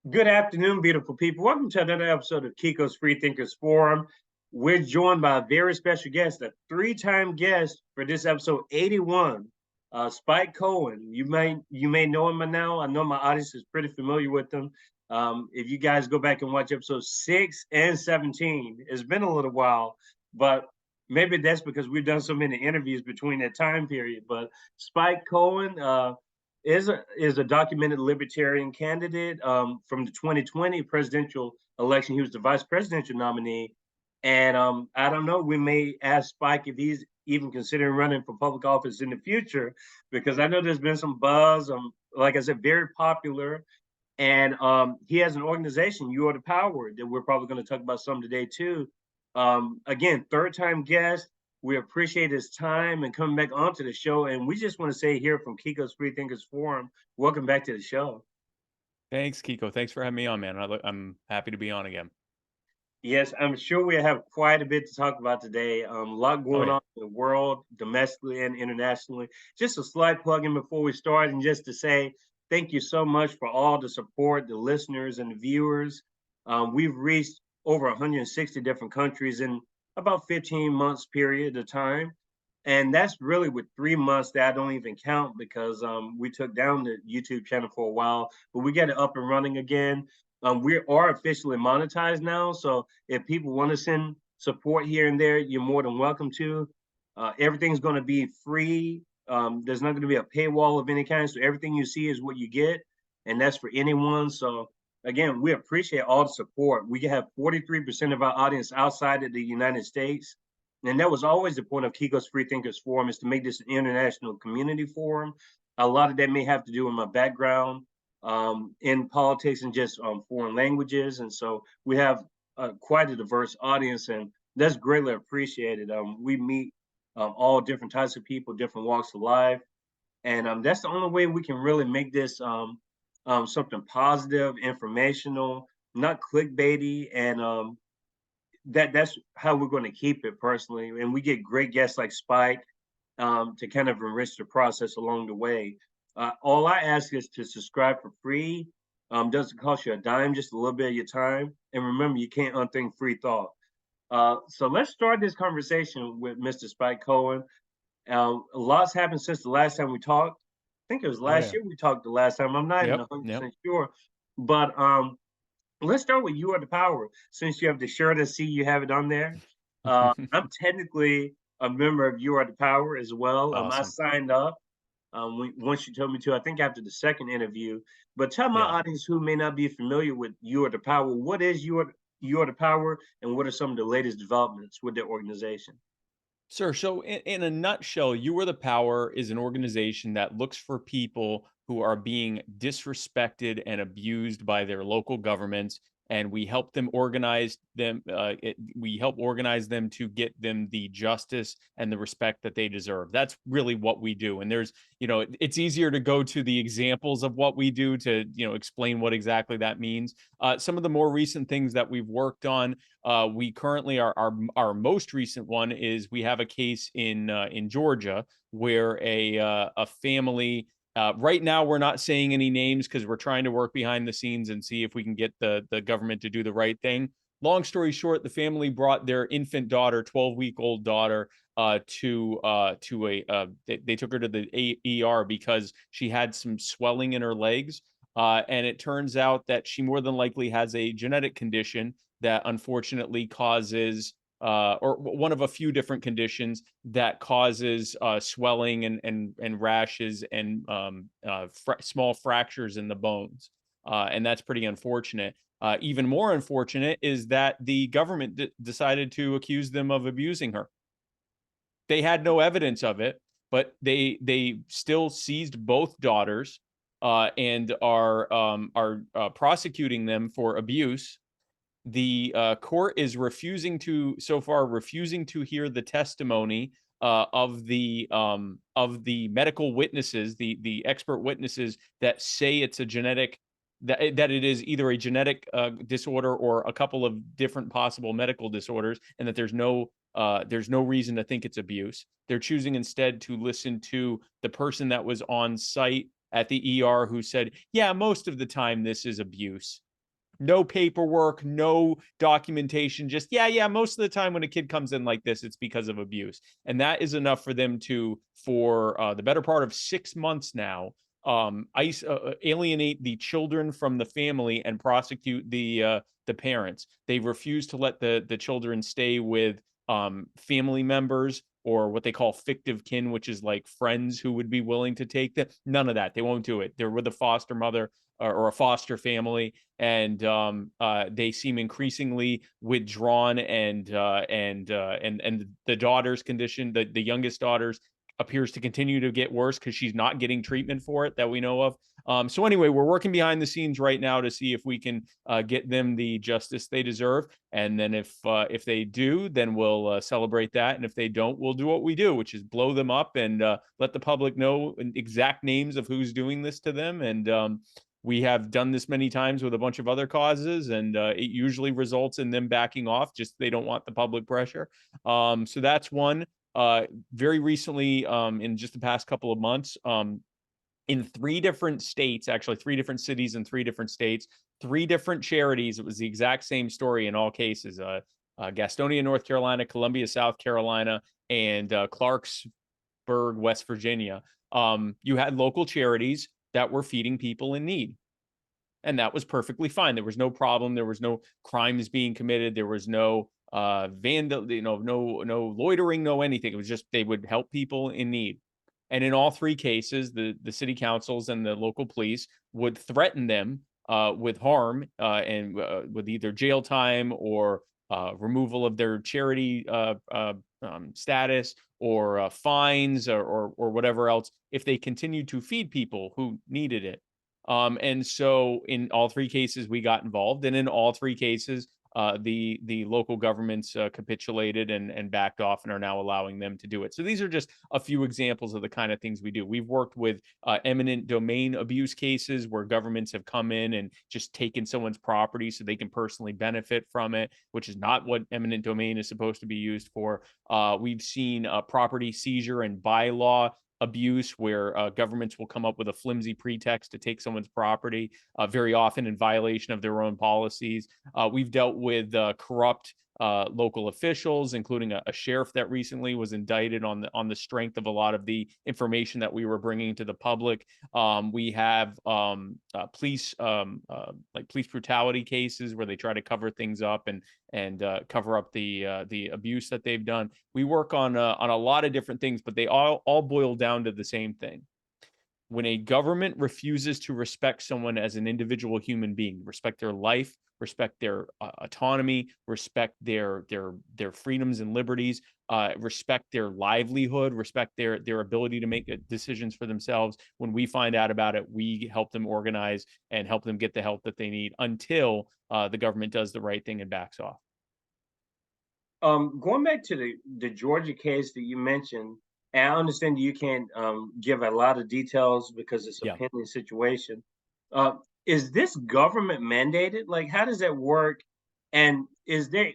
Good afternoon, beautiful people. Welcome to another episode of Kiko's Freethinkers Forum. We're joined by a very special guest, a three-time guest for this episode 81, Spike Cohen. You may know him by now. I know my audience is pretty familiar with him. If you guys go back and watch episodes 6 and 17, it's been a little while, but maybe that's because we've done so many interviews between that time period. But Spike Cohen, is a documented libertarian candidate from the 2020 presidential election. He was the vice presidential nominee, and I don't know. We may ask Spike if he's even considering running for public office in the future, because I know there's been some buzz. Like I said, very popular, and he has an organization, You Are the Power, that we're probably going to talk about some today too. Again, third time guest. We appreciate his time and coming back onto the show. And we just want to say here from Kiko's Freethinkers Forum, welcome back to the show. Thanks, Kiko. Thanks for having me on, man. I'm happy to be on again. Yes, I'm sure we have quite a bit to talk about today. A lot Oh going yeah. on in the world, domestically and internationally. Just a slight plug in before we start, and just to say thank you so much for all the support, the listeners and the viewers. We've reached over 160 different countries in about 15 months period of time. And that's really with 3 months that I don't even count, because we took down the YouTube channel for a while, but we got it up and running again. We are officially monetized now, so if people want to send support here and there, you're more than welcome to. Everything's going to be free. There's not going to be a paywall of any kind, so everything you see is what you get, and that's for anyone. So again, we appreciate all the support. We have 43% of our audience outside of the United States, and that was always the point of Kiko's Freethinkers Forum, is to make this an international community forum. A lot of that may have to do with my background in politics and just foreign languages. And so we have quite a diverse audience, and that's greatly appreciated. We meet all different types of people, different walks of life. And that's the only way we can really make this something positive, informational, not clickbaity. And that's how we're going to keep it personally. And we get great guests like Spike to kind of enrich the process along the way. All I ask is to subscribe for free. Doesn't cost you a dime, just a little bit of your time. And remember, you can't unthink free thought. So let's start this conversation with Mr. Spike Cohen. A lot's happened since the last time we talked. I think it was Oh last yeah. year we talked the last time. I'm not even Yep. 100% Yep. sure. But let's start with You Are the Power. Since you have the shirt, I see you have it on there. I'm technically a member of You Are the Power as well. I Awesome. signed up once you told me to, I think after the second interview. But tell my Yeah. audience who may not be familiar with You Are the Power, what is You Are the Power, and what are some of the latest developments with the organization? Sure. So, in a nutshell, You Are the Power is an organization that looks for people who are being disrespected and abused by their local governments, and we help them organize them. We help organize them to get them the justice and the respect that they deserve. That's really what we do. And it's easier to go to the examples of what we do to, explain what exactly that means. Some of the more recent things that we've worked on, we currently our most recent one is we have a case in Georgia where a family. Right now, we're not saying any names because we're trying to work behind the scenes and see if we can get the government to do the right thing. Long story short, the family brought their infant daughter, 12-week-old daughter, they took her to the ER because she had some swelling in her legs. And it turns out that she more than likely has a genetic condition that unfortunately causes or one of a few different conditions that causes swelling and rashes and small fractures in the bones, and that's pretty unfortunate. Even more unfortunate is that the government decided to accuse them of abusing her. They had no evidence of it, but they still seized both daughters and are prosecuting them for abuse. The court is so far refusing to hear the testimony of the medical witnesses, the expert witnesses that say it's a genetic that it is either a genetic disorder or a couple of different possible medical disorders, and that there's no reason to think it's abuse. They're choosing instead to listen to the person that was on site at the ER who said, "Yeah, most of the time this is abuse." No paperwork, no documentation, just, yeah, most of the time when a kid comes in like this, it's because of abuse. And that is enough for them to, for the better part of 6 months now, alienate the children from the family and prosecute the parents. They refuse to let the children stay with family members or what they call fictive kin, which is like friends who would be willing to take them. None of that. They won't do it. They're with a foster mother or a foster family, and they seem increasingly withdrawn, and the daughter's condition, the youngest daughter's, appears to continue to get worse because she's not getting treatment for it that we know of. So anyway, we're working behind the scenes right now to see if we can get them the justice they deserve, and then if they do, then we'll celebrate that, and if they don't, we'll do what we do, which is blow them up and let the public know exact names of who's doing this to them. And we have done this many times with a bunch of other causes, and it usually results in them backing off. Just they don't want the public pressure. So that's one. Very recently, in just the past couple of months, in 3 different states, actually 3 different cities in 3 different states, 3 different charities. It was the exact same story in all cases. Gastonia, North Carolina, Columbia, South Carolina, and Clarksburg, West Virginia. You had local charities that were feeding people in need. And that was perfectly fine. There was no problem. There was no crimes being committed. There was no no loitering, no anything. It was just they would help people in need. And in all 3 cases, the city councils and the local police would threaten them with harm and with either jail time or removal of their charity status, or fines, or whatever else, if they continued to feed people who needed it. And so in all 3 cases, we got involved, and in all 3 cases, the local governments capitulated and backed off and are now allowing them to do it. So these are just a few examples of the kind of things we do. We've worked with eminent domain abuse cases where governments have come in and just taken someone's property so they can personally benefit from it, which is not what eminent domain is supposed to be used for. We've seen property seizure and bylaw abuse where governments will come up with a flimsy pretext to take someone's property, very often in violation of their own policies. We've dealt with corrupt local officials, including a sheriff that recently was indicted on the strength of a lot of the information that we were bringing to the public. We have police like police brutality cases where they try to cover things up and cover up the abuse that they've done. We work on a lot of different things, but they all boil down to the same thing. When a government refuses to respect someone as an individual human being, respect their life, respect their autonomy, respect their freedoms and liberties, respect their livelihood, respect their ability to make decisions for themselves. When we find out about it, we help them organize and help them get the help that they need until the government does the right thing and backs off. Going back to the Georgia case that you mentioned, and I understand you can't give a lot of details because it's a Yeah. pending situation. Is this government mandated? Like, how does that work? And is there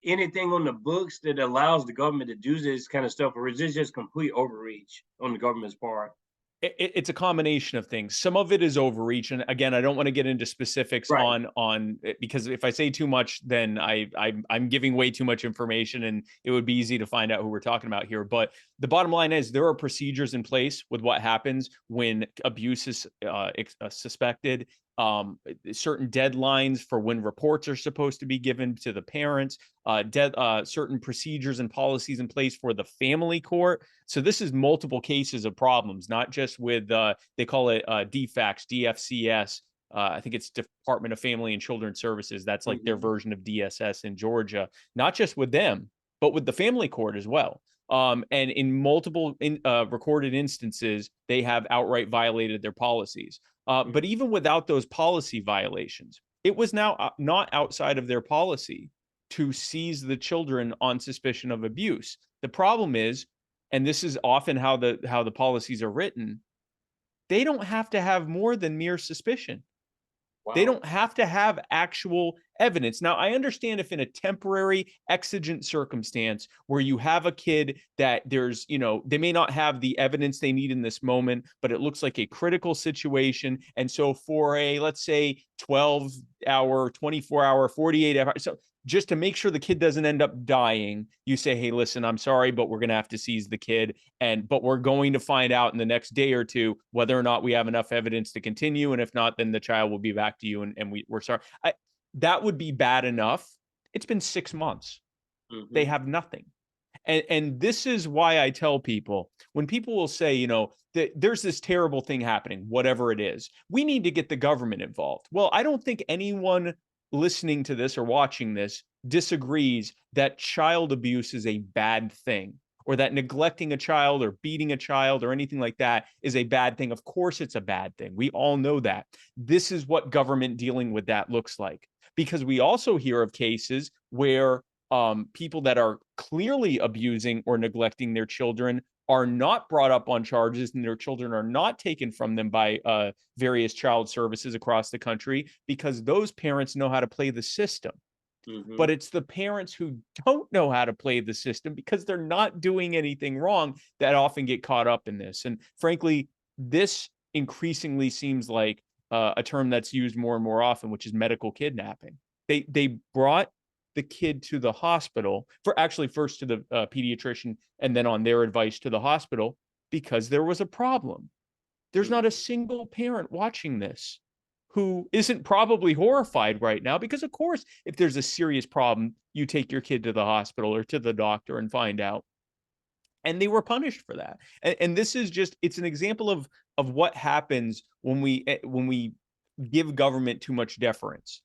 anything on the books that allows the government to do this kind of stuff, or is this just complete overreach on the government's part? It's a combination of things. Some of it is overreach, and again, I don't want to get into specifics Right. on because if I say too much, then I'm giving way too much information, and it would be easy to find out who we're talking about here. But the bottom line is there are procedures in place with what happens when abuse is suspected. Certain deadlines for when reports are supposed to be given to the parents. Certain procedures and policies in place for the family court. So this is multiple cases of problems, not just with they call it DFACS, DFCS. I think it's Department of Family and Children Services. That's like their version of DSS in Georgia. Not just with them, but with the family court as well. And in multiple recorded instances, they have outright violated their policies. But even without those policy violations, it was now not outside of their policy to seize the children on suspicion of abuse. The problem is, and this is often how the policies are written, they don't have to have more than mere suspicion. They Wow. don't have to have actual evidence. Now, I understand if in a temporary exigent circumstance where you have a kid that there's, they may not have the evidence they need in this moment, but it looks like a critical situation. And so for a, let's say, 12-hour, 24-hour, 48-hour, so just to make sure the kid doesn't end up dying, you say, hey, listen, I'm sorry, but we're going to have to seize the kid. But we're going to find out in the next day or two whether or not we have enough evidence to continue. And if not, then the child will be back to you. And we're sorry. That would be bad enough. It's been 6 months. They have nothing. And this is why I tell people, when people will say, that there's this terrible thing happening, whatever it is, we need to get the government involved. Well, I don't think anyone listening to this or watching this disagrees that child abuse is a bad thing, or that neglecting a child or beating a child or anything like that is a bad thing. Of course, it's a bad thing. We all know that. This is what government dealing with that looks like, because we also hear of cases where people that are clearly abusing or neglecting their children are not brought up on charges, and their children are not taken from them by various child services across the country, because those parents know how to play the system. But it's the parents who don't know how to play the system because they're not doing anything wrong that often get caught up in this. And frankly, this increasingly seems like a term that's used more and more often, which is medical kidnapping. They brought the kid to the hospital, for actually first to the pediatrician and then on their advice to the hospital, because there was a problem. There's not a single parent watching this who isn't probably horrified right now, because of course, if there's a serious problem, you take your kid to the hospital or to the doctor and find out. And they were punished for that. And this is just, it's an example of what happens when we give government too much deference.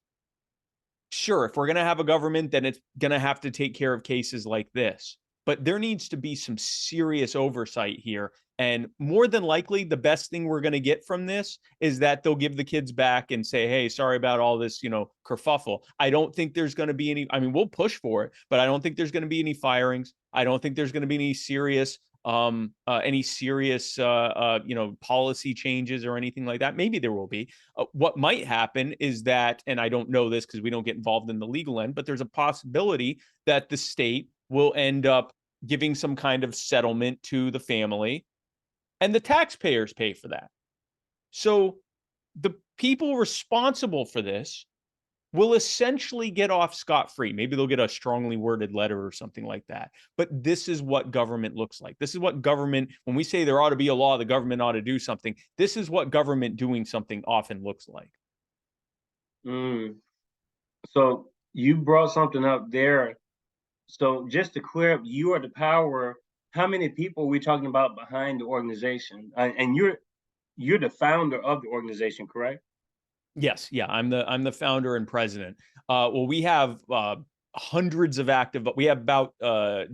Sure, if we're going to have a government, then it's going to have to take care of cases like this. But there needs to be some serious oversight here. And more than likely, the best thing we're going to get from this is that they'll give the kids back and say, hey, sorry about all this, kerfuffle. I don't think there's going to be any, I mean, we'll push for it, but I don't think there's going to be any firings. I don't think there's going to be any serious policy changes or anything like that. Maybe there will be. What might happen is that, and I don't know this because we don't get involved in the legal end, but there's a possibility that the state will end up giving some kind of settlement to the family, and the taxpayers pay for that. So the people responsible for this will essentially get off scot-free. Maybe they'll get a strongly worded letter or something like that. But this is what government looks like. This is what government, when we say there ought to be a law, the government ought to do something, this is what government doing something often looks like. So you brought something up there. So just to clear up, you are the power. How many people are we talking about behind the organization? And you're the founder of the organization, correct? Yes, yeah, I'm the founder and president. Well, we have hundreds of active, but we have about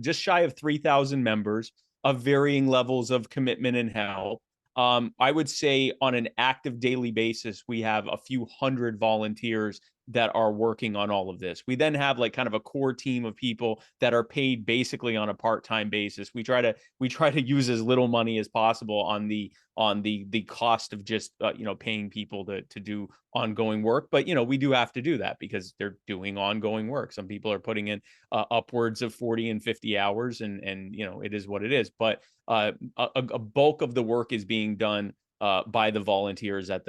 just shy of 3,000 members of varying levels of commitment and help. I would say on an active daily basis, we have a few hundred volunteers that are working on all of this. We then have like kind of a core team of people that are paid basically on a part-time basis. We try to use as little money as possible on the cost of just paying people to do ongoing work. But we do have to do that because they're doing ongoing work. Some people are putting in upwards of 40 and 50 hours, and it is what it is. But a bulk of the work is being done by the volunteers at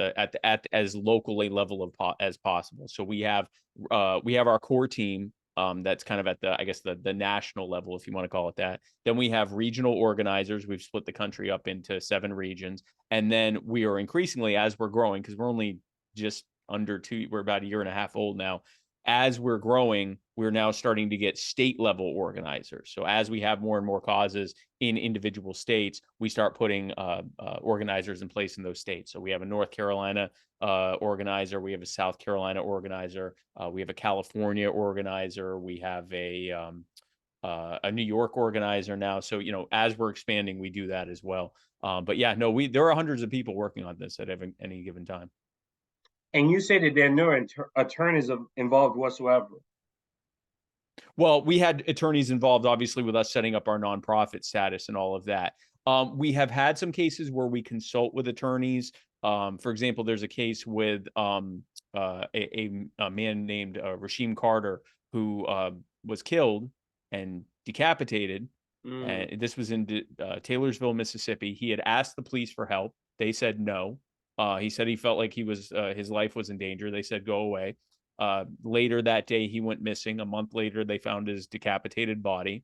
as local a level as possible. So we have our core team that's kind of at the national level, if you want to call it that. Then we have regional organizers. We've split the country up into 7 regions, and then we are increasingly, as we're growing, because we're only just under 2, we're about a year and a half old now. As we're growing, we're now starting to get state level organizers. So as we have more and more causes in individual states, we start putting organizers in place in those states. So we have a North Carolina organizer, we have a South Carolina organizer, we have a California organizer, we have a New York organizer now. So as we're expanding, we do that as well. But yeah, no, there are hundreds of people working on this at any given time. And you say that there are no attorneys involved whatsoever. Well, we had attorneys involved, obviously, with us setting up our nonprofit status and all of that. We have had some cases where we consult with attorneys For example, there's a case with a man named Rasheem Carter who was killed and decapitated. Mm, And this was in Taylorsville, Mississippi. He had asked the police for help. They said no. He said he felt like his life was in danger. They said go away. Later that day, he went missing. A month later, they found his decapitated body,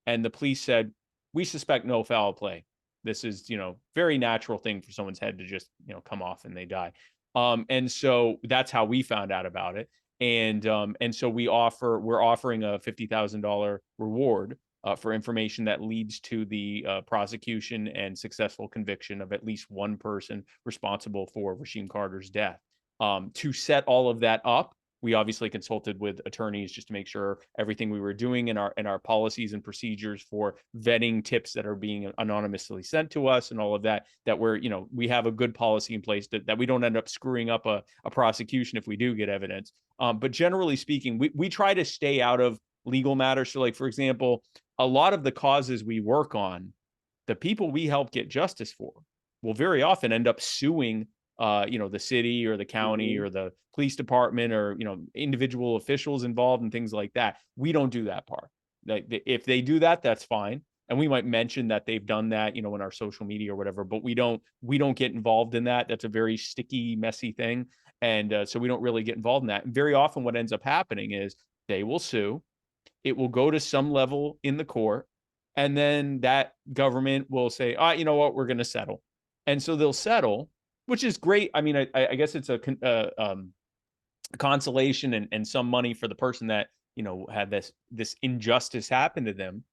and the police said, "We suspect no foul play. This is, very natural thing for someone's head to just, come off and they die." And so that's how we found out about it. And so we're offering a $50,000 reward for information that leads to the prosecution and successful conviction of at least one person responsible for Rasheem Carter's death. To set all of that up, we obviously consulted with attorneys just to make sure everything we were doing in our policies and procedures for vetting tips that are being anonymously sent to us and all of that, we have a good policy in place that we don't end up screwing up a prosecution if we do get evidence. But generally speaking, we try to stay out of legal matters. So, like, for example, a lot of the causes we work on, the people we help get justice for will very often end up suing the city or the county mhm. or the police department or, individual officials involved and things like that. We don't do that part. If they do that, that's fine. And we might mention that they've done that, in our social media or whatever, but we don't get involved in that. That's a very sticky, messy thing. And so we don't really get involved in that. And very often what ends up happening is they will sue. It will go to some level in the court. And then that government will say, you know what, we're going to settle. And so they'll settle, which is great. I mean, I guess it's a consolation and some money for the person that, had this injustice happen to them.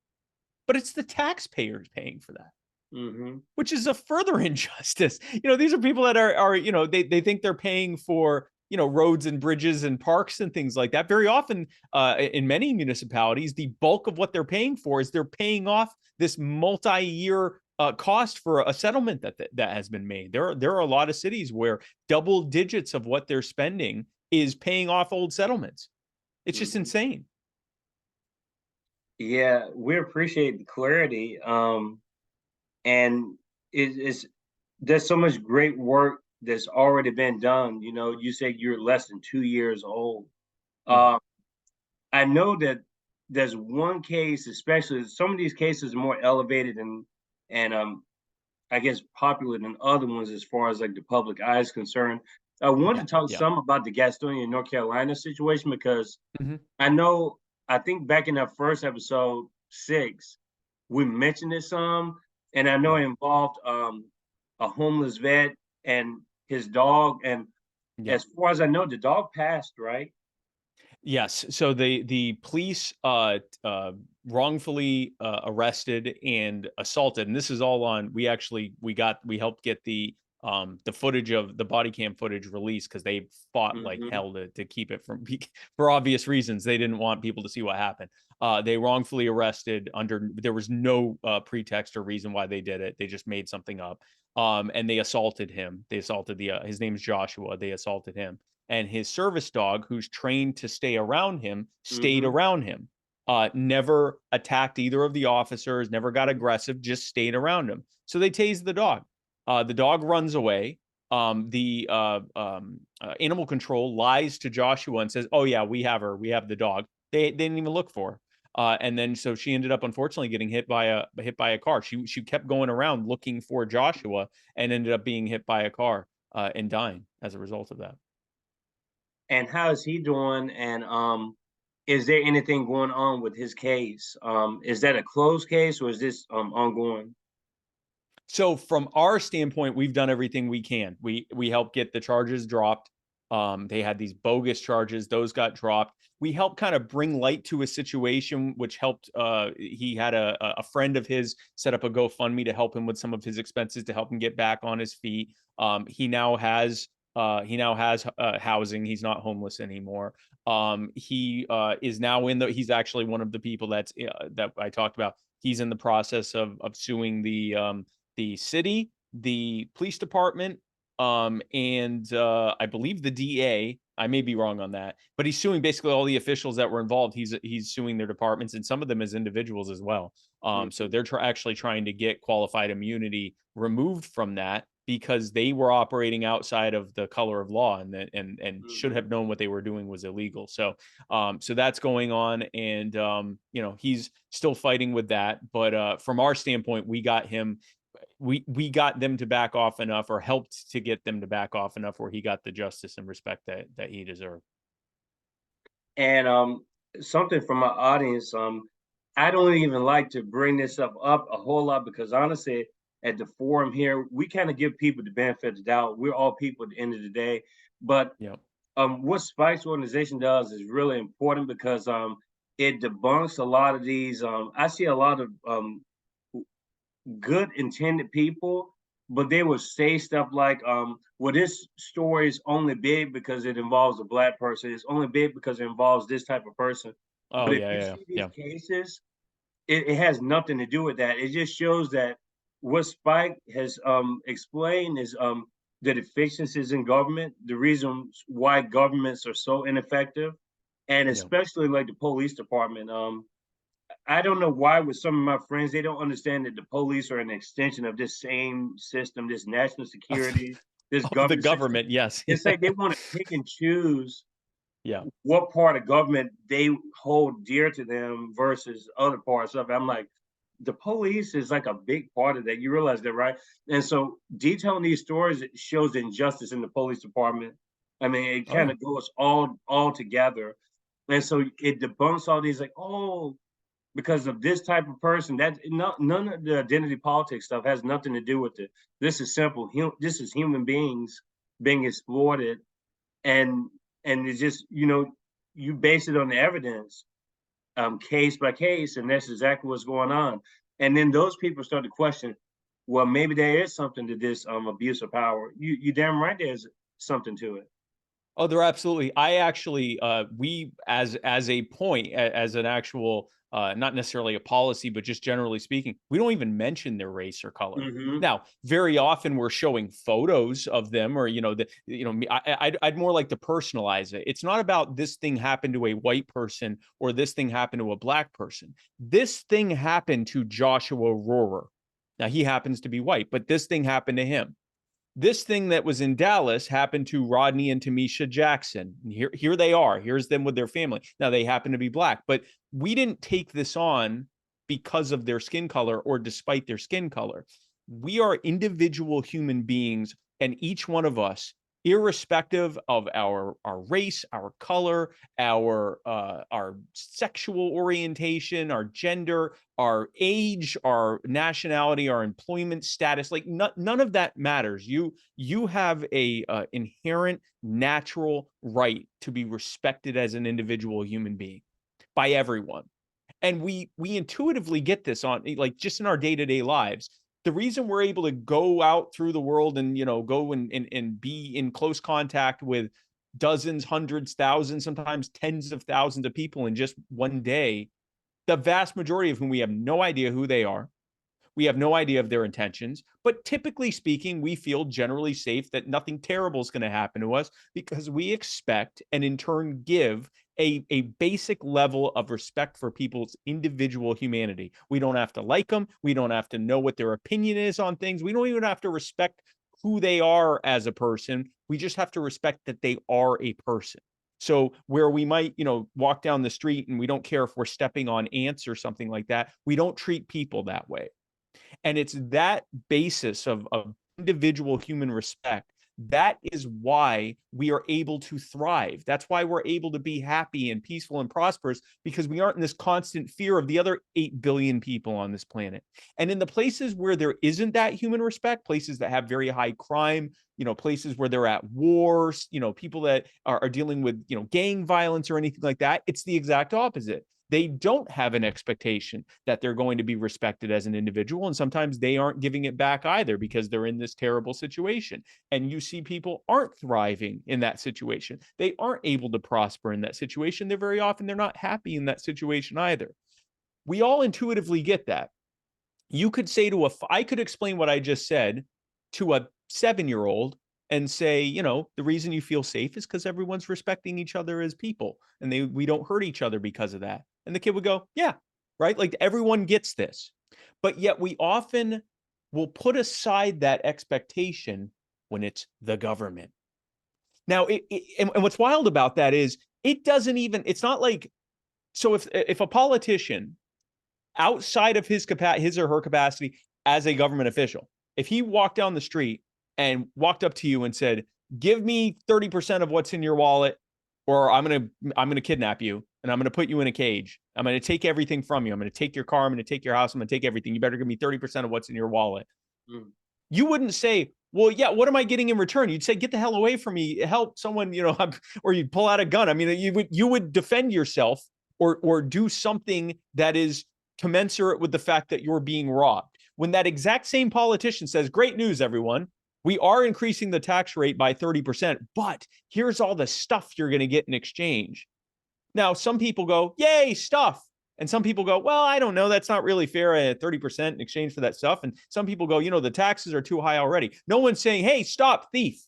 But it's the taxpayers paying for that, Mhm. which is a further injustice. These are people that are they think they're paying for, roads and bridges and parks and things like that. Very often, in many municipalities, the bulk of what they're paying for is they're paying off this multi-year cost for a settlement that has been made. There are a lot of cities where double digits of what they're spending is paying off old settlements. It's just Mhm. insane. Yeah, we appreciate the clarity. And it's there's so much great work that's already been done. You said you're less than 2 years old. Yeah. Uh, I know that there's one case, especially some of these cases are more elevated and I guess popular than other ones as far as like the public eye is concerned. I want Yeah. to talk Yeah. some about the Gastonia, North Carolina situation because Mhm. I know I think back in that first episode 6, we mentioned it some, and I know Yeah. it involved a homeless vet and his dog. And Yeah. as far as I know, the dog passed, right? Yes. So the police wrongfully arrested and assaulted, and this is all on. We helped get the footage of the body cam footage released because they fought like Hmm. hell to keep it from for obvious reasons. They didn't want people to see what happened. They wrongfully arrested under there was no pretext or reason why they did it. They just made something up. And they assaulted him. They assaulted his name's Joshua. They assaulted him, and his service dog, who's trained to stay around him, stayed Hmm. around him. Never attacked either of the officers, never got aggressive, just stayed around him. So they tased the dog. The dog runs away. The animal control lies to Joshua and says, "Oh yeah, we have her. We have the dog." They didn't even look for her. And then so she ended up unfortunately getting hit by a car. She kept going around looking for Joshua and ended up being hit by a car and dying as a result of that. And how is he doing? And is there anything going on with his case? Is that a closed case or is this ongoing? So from our standpoint, we've done everything we can. We helped get the charges dropped. They had these bogus charges; those got dropped. We helped kind of bring light to a situation, which helped. He had a friend of his set up a GoFundMe to help him with some of his expenses to help him get back on his feet. He now has housing. He's not homeless anymore. He is now He's actually one of the people that I talked about. He's in the process of suing the city, the police department, and I believe the DA. I may be wrong on that, but he's suing basically all the officials that were involved. He's suing their departments and some of them as individuals as well. So Mhm. they're actually trying to get qualified immunity removed from that. because they were operating outside of the color of law, and should Mhm. have known what they were doing was illegal. So that's going on, and he's still fighting with that. But from our standpoint, we got them to back off enough, or helped to get them to back off enough, where he got the justice and respect that he deserved. And something from my audience, I don't even like to bring this up a whole lot because honestly, at the forum here, we kind of give people the benefit of the doubt. We're all people at the end of the day. But Yeah. what Spike's organization does is really important because it debunks a lot of these. I see a lot of good intended people, but they will say stuff like, well, this story is only big because it involves a black person. It's only big because it involves this type of person. Oh, But if yeah, you yeah, see these yeah. cases, it has nothing to do with that. It just shows that what Spike has explained is the deficiencies in government, the reasons why governments are so ineffective, and Yeah. especially like the police department. I don't know why with some of my friends, they don't understand that the police are an extension of this same system, this national Of, security, this of the government system. government, yes. It's like they want to pick and choose Yeah. what part of government they hold dear to them versus other parts of it. I'm like, the police is like a big part of that. You realize that, right? And so detailing these stories shows the injustice in the police department. I mean, it Oh, kind yeah. of goes all together. And so it debunks all these like, oh, because of this type of person. That none of the identity politics stuff has nothing to do with it. This is simple. This is human beings being exploited, and it's just you base it on the evidence, case by case, and that's exactly what's going on. And then those people start to question, well, maybe there is something to this abuse of power. You damn right there's something to it. Oh, they're absolutely. I actually, we as a point, as an actual, not necessarily a policy, but just generally speaking, we don't even mention their race or color. Hmm. Now, very often we're showing photos of them, or I'd more like to personalize it. It's not about this thing happened to a white person or this thing happened to a black person. This thing happened to Joshua Rohrer. Now he happens to be white, but this thing happened to him. This thing that was in Dallas happened to Rodney and Tamisha Jackson. Here they are. Here's them with their family. Now they happen to be black, but we didn't take this on because of their skin color or despite their skin color. We are individual human beings, and each one of us, irrespective of our race, our color, our sexual orientation, our gender, our age, our nationality, our employment status, like none of that matters. You have a inherent natural right to be respected as an individual human being by everyone. And we intuitively get this on, like, just in our day-to-day lives. The reason we're able to go out through the world and go and be in close contact with dozens, hundreds, thousands, sometimes tens of thousands of people in just one day, the vast majority of whom we have no idea who they are. We have no idea of their intentions, but typically speaking, we feel generally safe that nothing terrible is going to happen to us because we expect and in turn give a basic level of respect for people's individual humanity. We don't have to like them. We don't have to know what their opinion is on things. We don't even have to respect who they are as a person. We just have to respect that they are a person. So where we might, walk down the street and we don't care if we're stepping on ants or something like that, we don't treat people that way. And it's that basis of individual human respect. That is why we are able to thrive. That's why we're able to be happy and peaceful and prosperous, because we aren't in this constant fear of the other 8 billion people on this planet. And in the places where there isn't that human respect, places that have very high crime, places where they're at wars, people that are dealing with, gang violence or anything like that, it's the exact opposite. They don't have an expectation that they're going to be respected as an individual. And sometimes they aren't giving it back either because they're in this terrible situation. And you see people aren't thriving in that situation. They aren't able to prosper in that situation. They're not happy in that situation either. We all intuitively get that. You could say I could explain what I just said to a 7-year-old and say, the reason you feel safe is because everyone's respecting each other as people and we don't hurt each other because of that. And the kid would go, yeah, right. Like everyone gets this, but yet we often will put aside that expectation when it's the government. Now, and what's wild about that is it doesn't even, it's not like, so if a politician outside of his or her capacity as a government official, if he walked down the street and walked up to you and said, give me 30% of what's in your wallet, or I'm going to kidnap you and I'm going to put you in a cage. I'm going to take everything from you. I'm going to take your car. I'm going to take your house. I'm going to take everything. You better give me 30% of what's in your wallet. Mm. You wouldn't say, well, yeah, what am I getting in return? You'd say, get the hell away from me. Help someone, or you'd pull out a gun. I mean, you would defend yourself or do something that is commensurate with the fact that you're being robbed. When that exact same politician says, great news, everyone, we are increasing the tax rate by 30%, but here's all the stuff you're going to get in exchange. Now, some people go, yay, stuff. And some people go, well, I don't know. That's not really fair at 30% in exchange for that stuff. And some people go, the taxes are too high already. No one's saying, hey, stop, thief.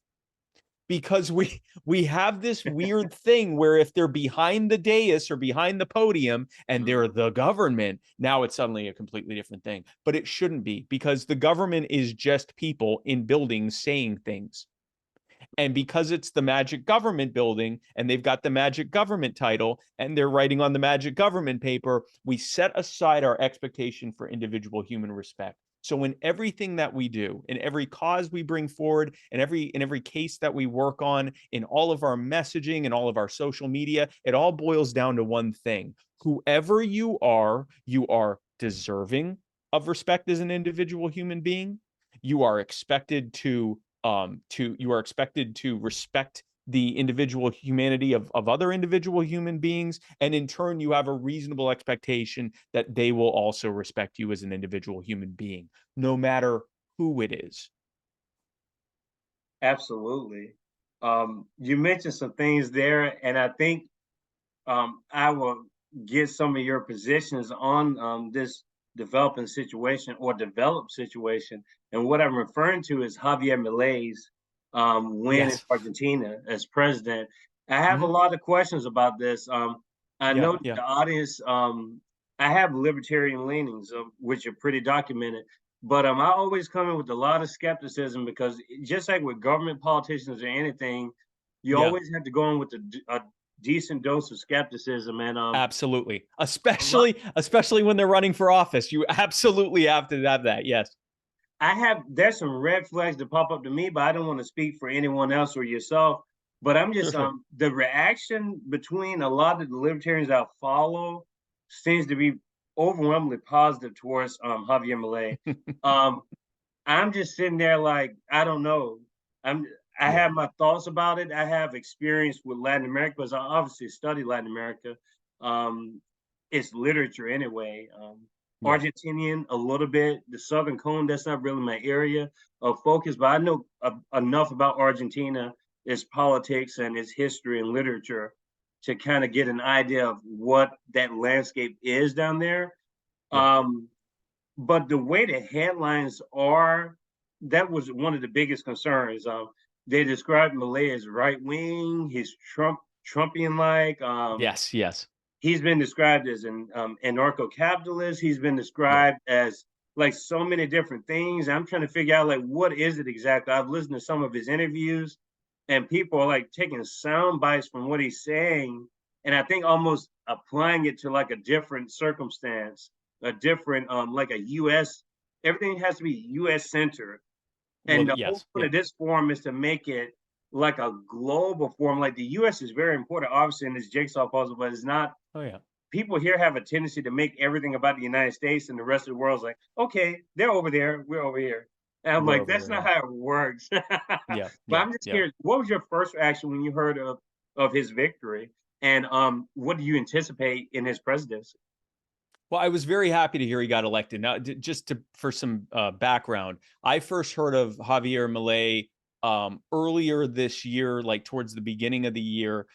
Because we have this weird thing where if they're behind the dais or behind the podium and they're the government, now it's suddenly a completely different thing. But it shouldn't be, because the government is just people in buildings saying things. And because it's the magic government building and they've got the magic government title and they're writing on the magic government paper, we set aside our expectation for individual human respect. So in everything that we do, in every cause we bring forward, in every case that we work on, in all of our messaging and all of our social media, it all boils down to one thing. Whoever you are deserving of respect as an individual human being. You are expected to respect the individual humanity of other individual human beings. And in turn, you have a reasonable expectation that they will also respect you as an individual human being, no matter who it is. Absolutely. You mentioned some things there, and I think I will get some of your positions on this developing situation or developed situation. And what I'm referring to is Javier Milei's win in Argentina as president. I have a lot of questions about this. I know the audience, I have libertarian leanings, which are pretty documented, but I always come in with a lot of skepticism, because just like with government, politicians, or anything, you always have to go in with a decent dose of skepticism. And absolutely, especially when they're running for office, you absolutely have to have that. Yes. There's some red flags that pop up to me, but I don't want to speak for anyone else or yourself. But I'm just, the reaction between a lot of the libertarians I follow seems to be overwhelmingly positive towards Javier Milei. I'm just sitting there like, I don't know. I have my thoughts about it. I have experience with Latin America because I obviously study Latin America. It's literature anyway. Argentinian a little bit. The Southern Cone, that's not really my area of focus, but I know enough about Argentina, its politics and its history and literature, to kind of get an idea of what that landscape is down there. But the way the headlines are, that was one of the biggest concerns. They described Milei as right wing. He's Trumpian-like. Yes. He's been described as an anarcho-capitalist. He's been described as like so many different things. I'm trying to figure out like, what is it exactly? I've listened to some of his interviews, and people are like taking sound bites from what he's saying, and I think almost applying it to like a different circumstance, a different like a U.S. Everything has to be U.S. centered, and the whole point of this forum is to make it like a global forum. Like the U.S. is very important, obviously, in this jigsaw puzzle, but it's not. People here have a tendency to make everything about the United States, and the rest of the world's like, okay, they're over there, we're over here. And I'm like, that's not how it works. But I'm just curious, what was your first reaction when you heard of his victory? And what do you anticipate in his presidency? Well, I was very happy to hear he got elected. Now, for some background, I first heard of Javier Milei earlier this year, like towards the beginning of the year,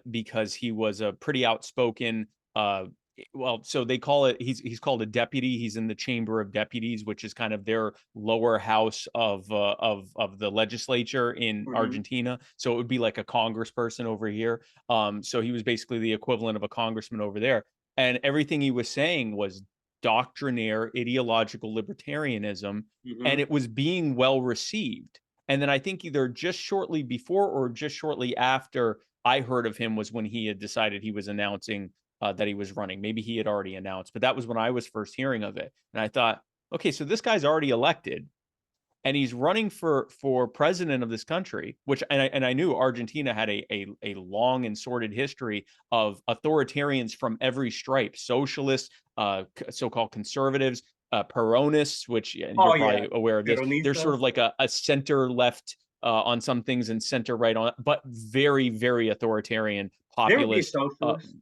because he was a pretty outspoken. So they call it. He's called a deputy. He's in the Chamber of Deputies, which is kind of their lower house of the legislature in Argentina. So it would be like a congressperson over here. So he was basically the equivalent of a congressman over there. And everything he was saying was doctrinaire ideological libertarianism, and Mm-hmm. it was being well received. And then I think either just shortly before or just shortly after I heard of him was when he had decided he was announcing that he was running. Maybe he had already announced, but that was when I was first hearing of it. And I thought, okay, so this guy's already elected and he's running for president of this country, which and I knew Argentina had a long and sordid history of authoritarians from every stripe, socialists, so-called conservatives, Peronists, which you're Oh yeah, probably aware of this. They're sort Peronistas. of like a center left on some things and center right on, but very, very authoritarian, They would be populist. socialists.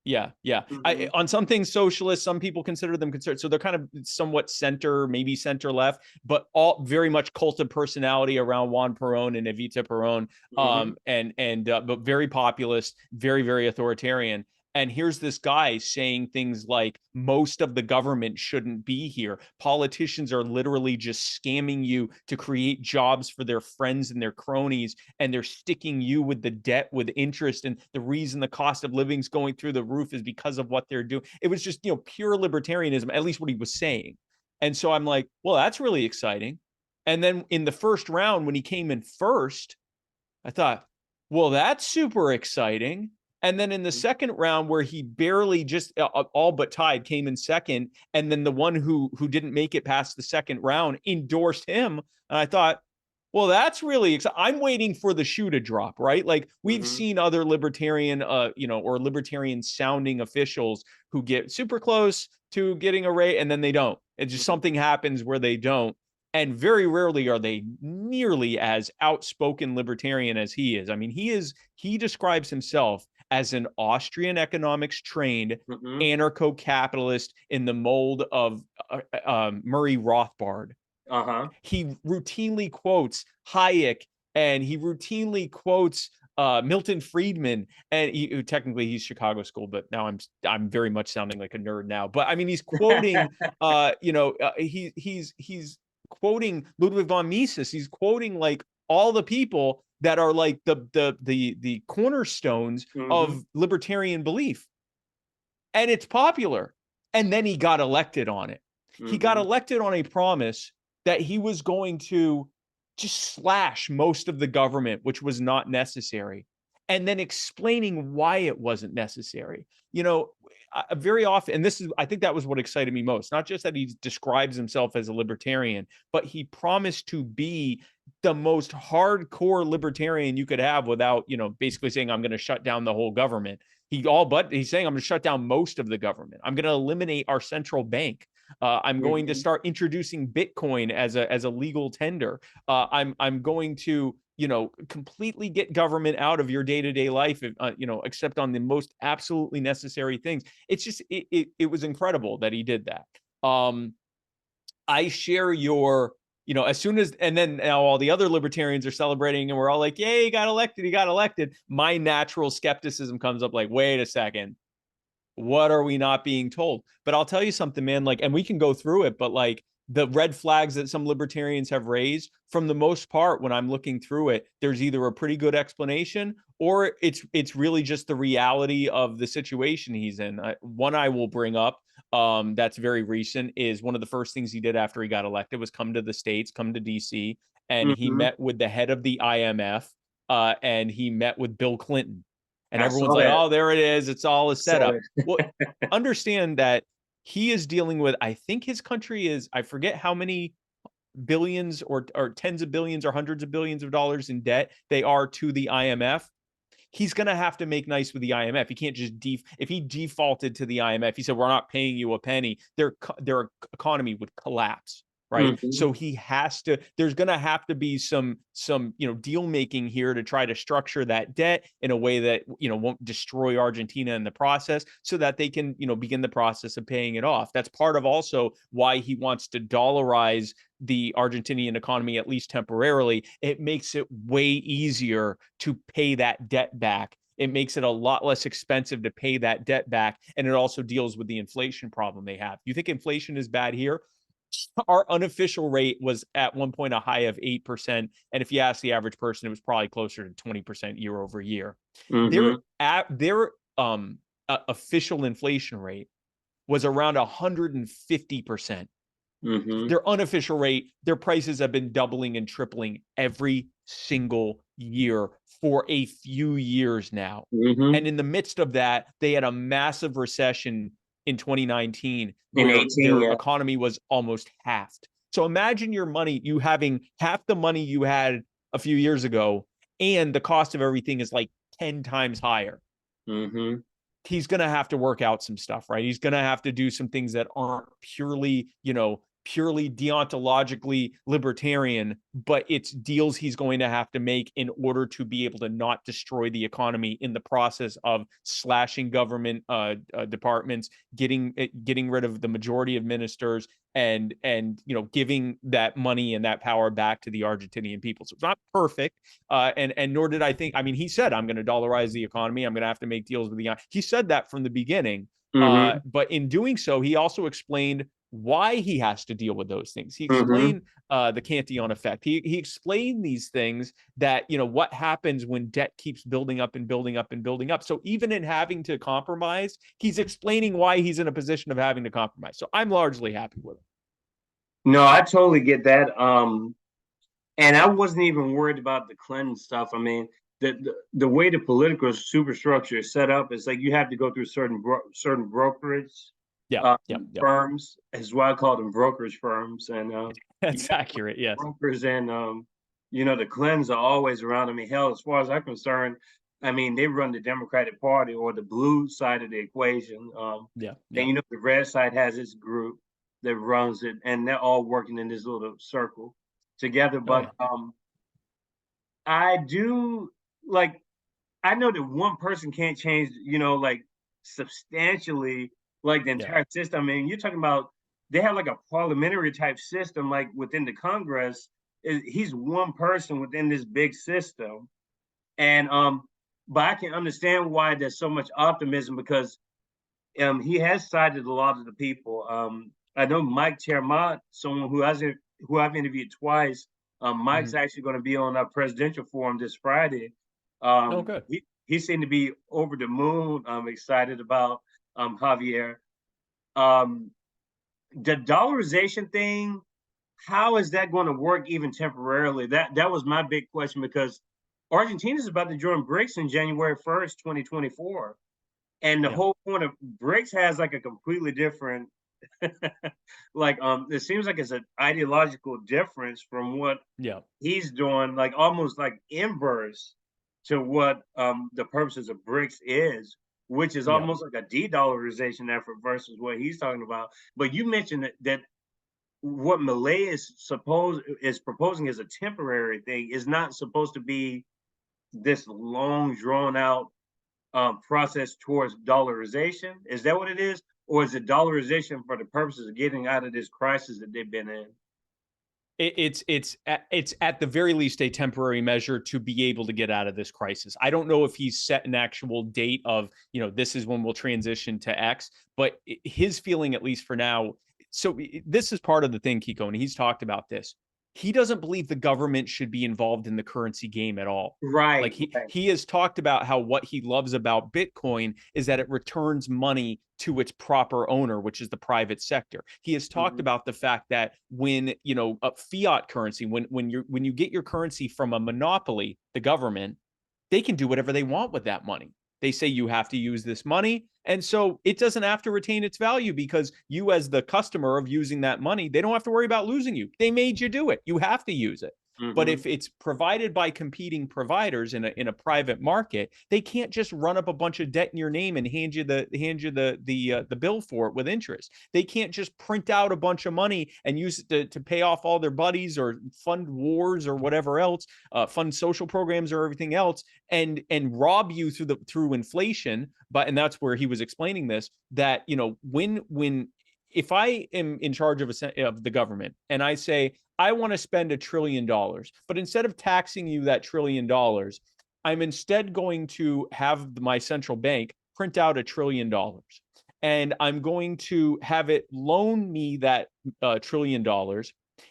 Yeah, yeah. Mm-hmm. On some things, socialist. Some people consider them conservative, so they're kind of somewhat center, maybe center left, but all very much cult of personality around Juan Perón and Evita Perón, Mm-hmm. but very populist, very, very authoritarian. And here's this guy saying things like most of the government shouldn't be here. Politicians are literally just scamming you to create jobs for their friends and their cronies, and they're sticking you with the debt with interest. And the reason the cost of living is going through the roof is because of what they're doing. It was just, pure libertarianism, at least what he was saying. And so I'm like, well, that's really exciting. And then in the first round, when he came in first, I thought, well, that's super exciting. And then in the second round, where he barely just all but tied, came in second, and then the one who didn't make it past the second round endorsed him, and I thought, well, that's really exciting. I'm waiting for the shoe to drop, right? Like we've Mm-hmm. seen other libertarian, or libertarian sounding officials who get super close to getting a raise, and then they don't. It's just something happens where they don't. And very rarely are they nearly as outspoken libertarian as he is. I mean, he describes himself as an Austrian economics trained Mm-hmm. anarcho-capitalist in the mold of Murray Rothbard. Uh-huh. He routinely quotes Hayek, and he routinely quotes Milton Friedman, and technically he's Chicago School, but now I'm very much sounding like a nerd now. But I mean, he's quoting, he's quoting Ludwig von Mises. He's quoting like all the people that are like the cornerstones Mm-hmm. of libertarian belief, and it's popular. And then he got elected on it. He got Mm-hmm. elected on a promise that he was going to just slash most of the government, which was not necessary, and then explaining why it wasn't necessary. Very often, and I think that was what excited me most, not just that he describes himself as a libertarian, but he promised to be the most hardcore libertarian you could have without, basically saying, I'm going to shut down the whole government. He's saying, I'm going to shut down most of the government. I'm going to eliminate our central bank. I'm going to start introducing Bitcoin as a legal tender. I'm going to completely get government out of your day-to-day life, except on the most absolutely necessary things. It's just it was incredible that he did that. I share your, as soon as, and then now all the other libertarians are celebrating and we're all like, yay, he got elected. My natural skepticism comes up like, wait a second, what are we not being told? But I'll tell you something, man, like, and we can go through it, but like the red flags that some libertarians have raised, from the most part, when I'm looking through it, there's either a pretty good explanation or it's really just the reality of the situation he's in. One I will bring up, that's very recent, is one of the first things he did after he got elected was come to the States, come to DC, and he Mm-hmm. met with the head of the IMF, and he met with Bill Clinton. And I everyone's saw like, that. oh, there it is. It's all a Saw setup. Well, understand that he is dealing with, I think his country is, I forget how many billions or tens of billions or hundreds of billions of dollars in debt they are to the IMF. He's going to have to make nice with the IMF. He can't just if he defaulted to the IMF, he said, we're not paying you a penny, their economy would collapse. Right. Mm-hmm. So there's going to have to be some, deal making here to try to structure that debt in a way that, won't destroy Argentina in the process, so that they can, begin the process of paying it off. That's part of also why he wants to dollarize the Argentinian economy, at least temporarily. It makes it way easier to pay that debt back. It makes it a lot less expensive to pay that debt back. And it also deals with the inflation problem they have. You think inflation is bad here? Our unofficial rate was at one point a high of 8%. And if you ask the average person, it was probably closer to 20% year over year. Mm-hmm. Their official inflation rate was around 150%. Mm-hmm. Their unofficial rate, their prices have been doubling and tripling every single year for a few years now. Mm-hmm. And in the midst of that, they had a massive recession in 2019 In where 18, their yeah. economy was almost halved. So imagine your money, you having half the money you had a few years ago, and the cost of everything is like 10 times higher. Mm-hmm. He's going to have to work out some stuff, right? He's going to have to do some things that aren't purely, purely deontologically libertarian, but it's deals he's going to have to make in order to be able to not destroy the economy in the process of slashing government departments, getting rid of the majority of ministers, and giving that money and that power back to the Argentinian people. So it's not perfect, and nor did I think. I mean, he said, "I'm going to dollarize the economy. I'm going to have to make deals with the." He said that from the beginning, Mm-hmm. but in doing so, he also explained why he has to deal with those things. He Mm-hmm. explained the Cantillon effect. He explained these things that, what happens when debt keeps building up and building up and building up. So even in having to compromise, he's explaining why he's in a position of having to compromise. So I'm largely happy with him. No, I totally get that. And I wasn't even worried about the Clinton stuff. I mean, the way the political superstructure is set up is like you have to go through certain brokerage Yeah, firms, is why I call them brokerage firms. And that's accurate. Yes, brokers and the Clintons are always around. I mean, hell, as far as I'm concerned, I mean they run the Democratic Party or the blue side of the equation. yeah. And the red side has its group that runs it, and they're all working in this little circle together. But I do like I know that one person can't change, like substantially like the entire system. I mean, you're talking about they have like a parliamentary type system, like within the Congress. He's one person within this big system. And but I can understand why there's so much optimism because he has sided a lot of the people. I know Mike Termont, someone who I've interviewed twice. Mike's actually going to be on our presidential forum this Friday. Good. He seemed to be over the moon. Excited about Javier. The dollarization thing, how is that going to work even temporarily? That was my big question because Argentina is about to join BRICS in January 1st, 2024. And the whole point of BRICS has like a completely different like it seems like it's an ideological difference from what he's doing, like almost like inverse to what the purposes of BRICS is, which is almost like a de-dollarization effort versus what he's talking about. But you mentioned that what Milei is proposing as a temporary thing is not supposed to be this long drawn out process towards dollarization. Is that what it is? Or is it dollarization for the purposes of getting out of this crisis that they've been in? It's at the very least a temporary measure to be able to get out of this crisis. I don't know if he's set an actual date of, this is when we'll transition to X, but his feeling, at least for now. So this is part of the thing, Kiko, and he's talked about this. He doesn't believe the government should be involved in the currency game at all. Right. Like he has talked about how what he loves about Bitcoin is that it returns money to its proper owner, which is the private sector. He has talked about the fact that when, a fiat currency, when you get your currency from a monopoly, the government, they can do whatever they want with that money. They say you have to use this money. And so it doesn't have to retain its value because you, as the customer of using that money, they don't have to worry about losing you. They made you do it. You have to use it. But if it's provided by competing providers in a private market, they can't just run up a bunch of debt in your name and hand you the bill for it with interest. They can't just print out a bunch of money and use it to pay off all their buddies or fund wars or whatever else, fund social programs or everything else, and rob you through inflation. And that's where he was explaining this, that when if I am in charge of the government and I say, I want to spend $1 trillion, but instead of taxing you that $1 trillion, I'm instead going to have my central bank print out $1 trillion. And I'm going to have it loan me that $1 trillion.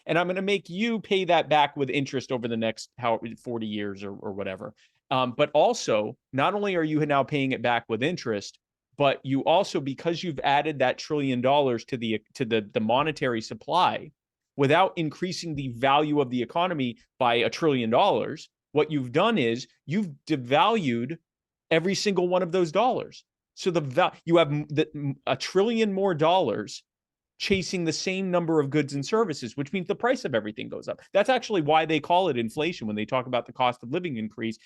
And I'm going to make you pay that back with interest over the next 40 years or whatever. But also, not only are you now paying it back with interest, But you also, because you've added that $1 trillion to the monetary supply without increasing the value of the economy by $1 trillion, what you've done is you've devalued every single one of those dollars. So you have $1 trillion more dollars chasing the same number of goods and services, which means the price of everything goes up. That's actually why they call it inflation when they talk about the cost of living increase.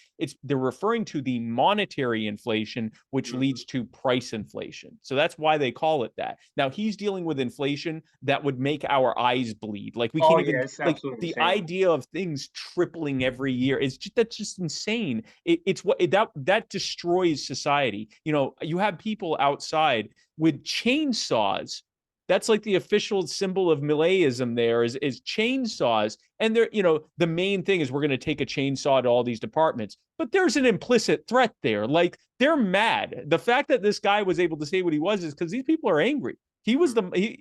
They're referring to the monetary inflation, which leads to price inflation. So that's why they call it that. Now he's dealing with inflation that would make our eyes bleed. Like we can't even, it's like absolutely the insane. idea of things tripling every year that's just insane. That destroys society. You know, you have people outside with chainsaws. That's like the official symbol of Mileiism there is chainsaws. And they're, you know, the main thing is we're going to take a chainsaw to all these departments. But there's an implicit threat there. Like they're mad. The fact that this guy was able to say what he was is because these people are angry. The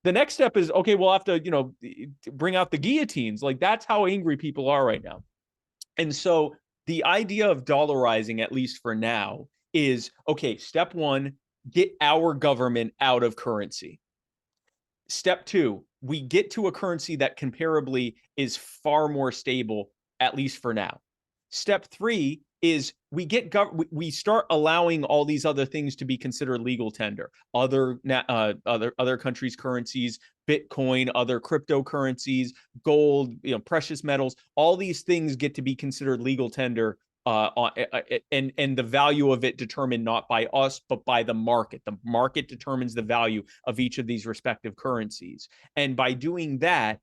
next step is, okay, we'll have to, you know, bring out the guillotines. Like that's how angry people are right now. And so the idea of dollarizing, at least for now, is, okay, step one, get our government out of currency. Step two, we get to a currency that comparably is far more stable, at least for now. Step three is we start allowing all these other things to be considered legal tender. Other countries' currencies, Bitcoin, other cryptocurrencies, gold, you know, precious metals, all these things get to be considered legal tender. And the value of it determined not by us, but by the market. The market determines the value of each of these respective currencies. And by doing that,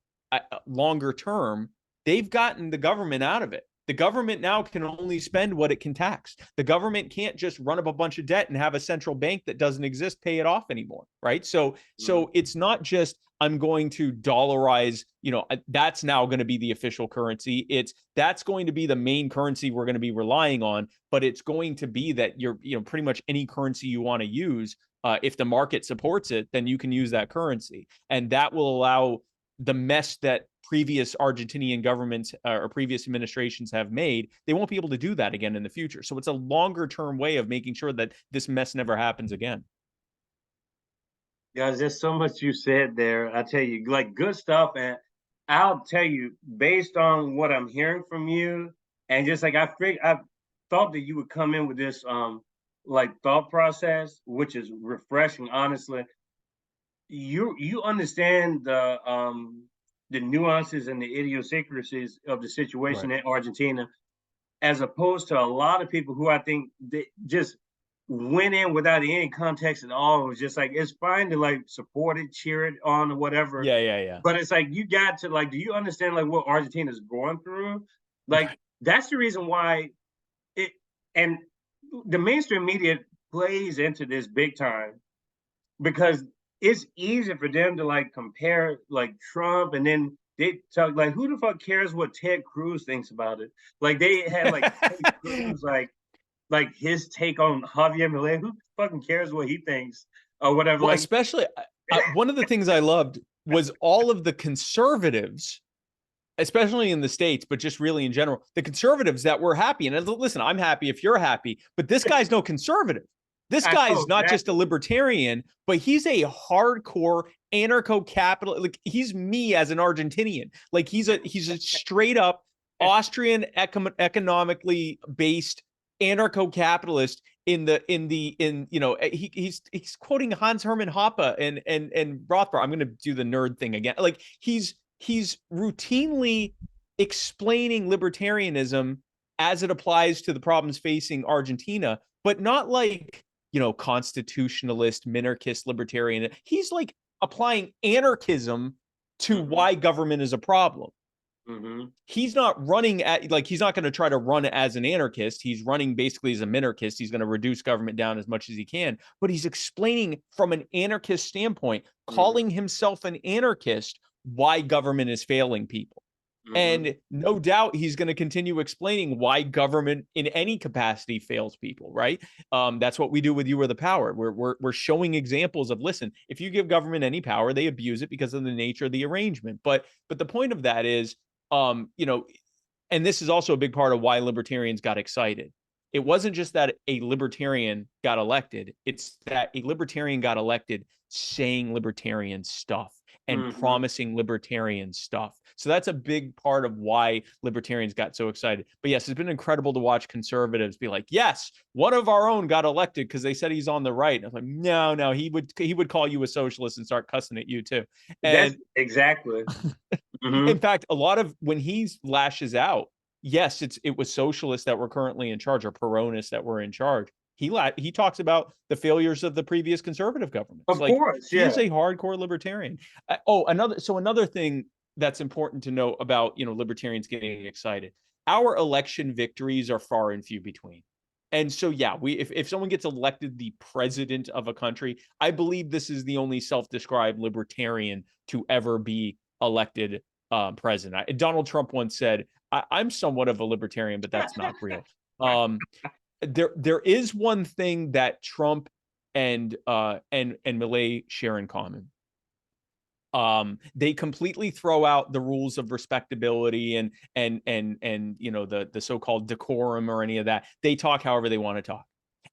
longer term, they've gotten the government out of it. The government now can only spend what it can tax. The government can't just run up a bunch of debt and have a central bank that doesn't exist pay it off anymore, right? So it's not just I'm going to dollarize, you know, that's now going to be the official currency. That's going to be the main currency we're going to be relying on, but it's going to be that pretty much any currency you want to use, if the market supports it, then you can use that currency. And that will allow the mess that previous Argentinian governments or previous administrations have made, they won't be able to do that again in the future. So it's a longer term way of making sure that this mess never happens again. Guys, there's so much you said there. I tell you, like good stuff. And I'll tell you, based on what I'm hearing from you, and just like I thought that you would come in with this like thought process, which is refreshing, honestly. You understand the nuances and the idiosyncrasies of the situation in Argentina, as opposed to a lot of people who I think they just went in without any context at all. It was just like, it's fine to like support it, cheer it on or whatever. Yeah. But it's like, you got to like, do you understand like what Argentina is going through? Like, that's the reason why and the mainstream media plays into this big time, because it's easy for them to like compare like Trump, and then they talk like, who the fuck cares what Ted Cruz thinks about it? Like they had like Ted Cruz like his take on Javier Milei. Who fucking cares what he thinks or whatever? Well, like, especially one of the things I loved was all of the conservatives, especially in the States, but just really in general, the conservatives that were happy. And listen, I'm happy if you're happy, but this guy's no conservative. This guy is not just a libertarian, but he's a hardcore anarcho-capitalist. Like he's me as an Argentinian. Like he's a straight up Austrian economically based anarcho-capitalist he's quoting Hans Hermann Hoppe and Rothbard. I'm going to do the nerd thing again. Like he's routinely explaining libertarianism as it applies to the problems facing Argentina, but not like, you know, constitutionalist, minarchist, libertarian. He's like applying anarchism to why government is a problem. He's not running he's not going to try to run as an anarchist. He's running basically as a minarchist. He's going to reduce government down as much as he can, but he's explaining from an anarchist standpoint, calling himself an anarchist, why government is failing people. And no doubt he's going to continue explaining why government in any capacity fails people, right? That's what we do with You Are the Power. We're showing examples of, listen, if you give government any power, they abuse it because of the nature of the arrangement. But the point of that is, and this is also a big part of why libertarians got excited. it wasn't just that a libertarian got elected, it's that a libertarian got elected saying libertarian stuff and promising libertarian stuff. So that's a big part of why libertarians got so excited. But yes, it's been incredible to watch conservatives be like, yes, one of our own got elected because they said he's on the right. And I was like, no, he would call you a socialist and start cussing at you too. And That's exactly. in fact, a lot of when he lashes out, yes, it was socialists that were currently in charge or Peronists that were in charge. He talks about the failures of the previous conservative governments. Of course, he is a hardcore libertarian. Another thing that's important to know about libertarians getting excited. Our election victories are far and few between. And so, yeah, if someone gets elected the president of a country, I believe this is the only self-described libertarian to ever be elected president. Donald Trump once said, I'm somewhat of a libertarian, but that's not real. There is one thing that Trump and Milei share in common. They completely throw out the rules of respectability and the so-called decorum or any of that. They talk however they want to talk.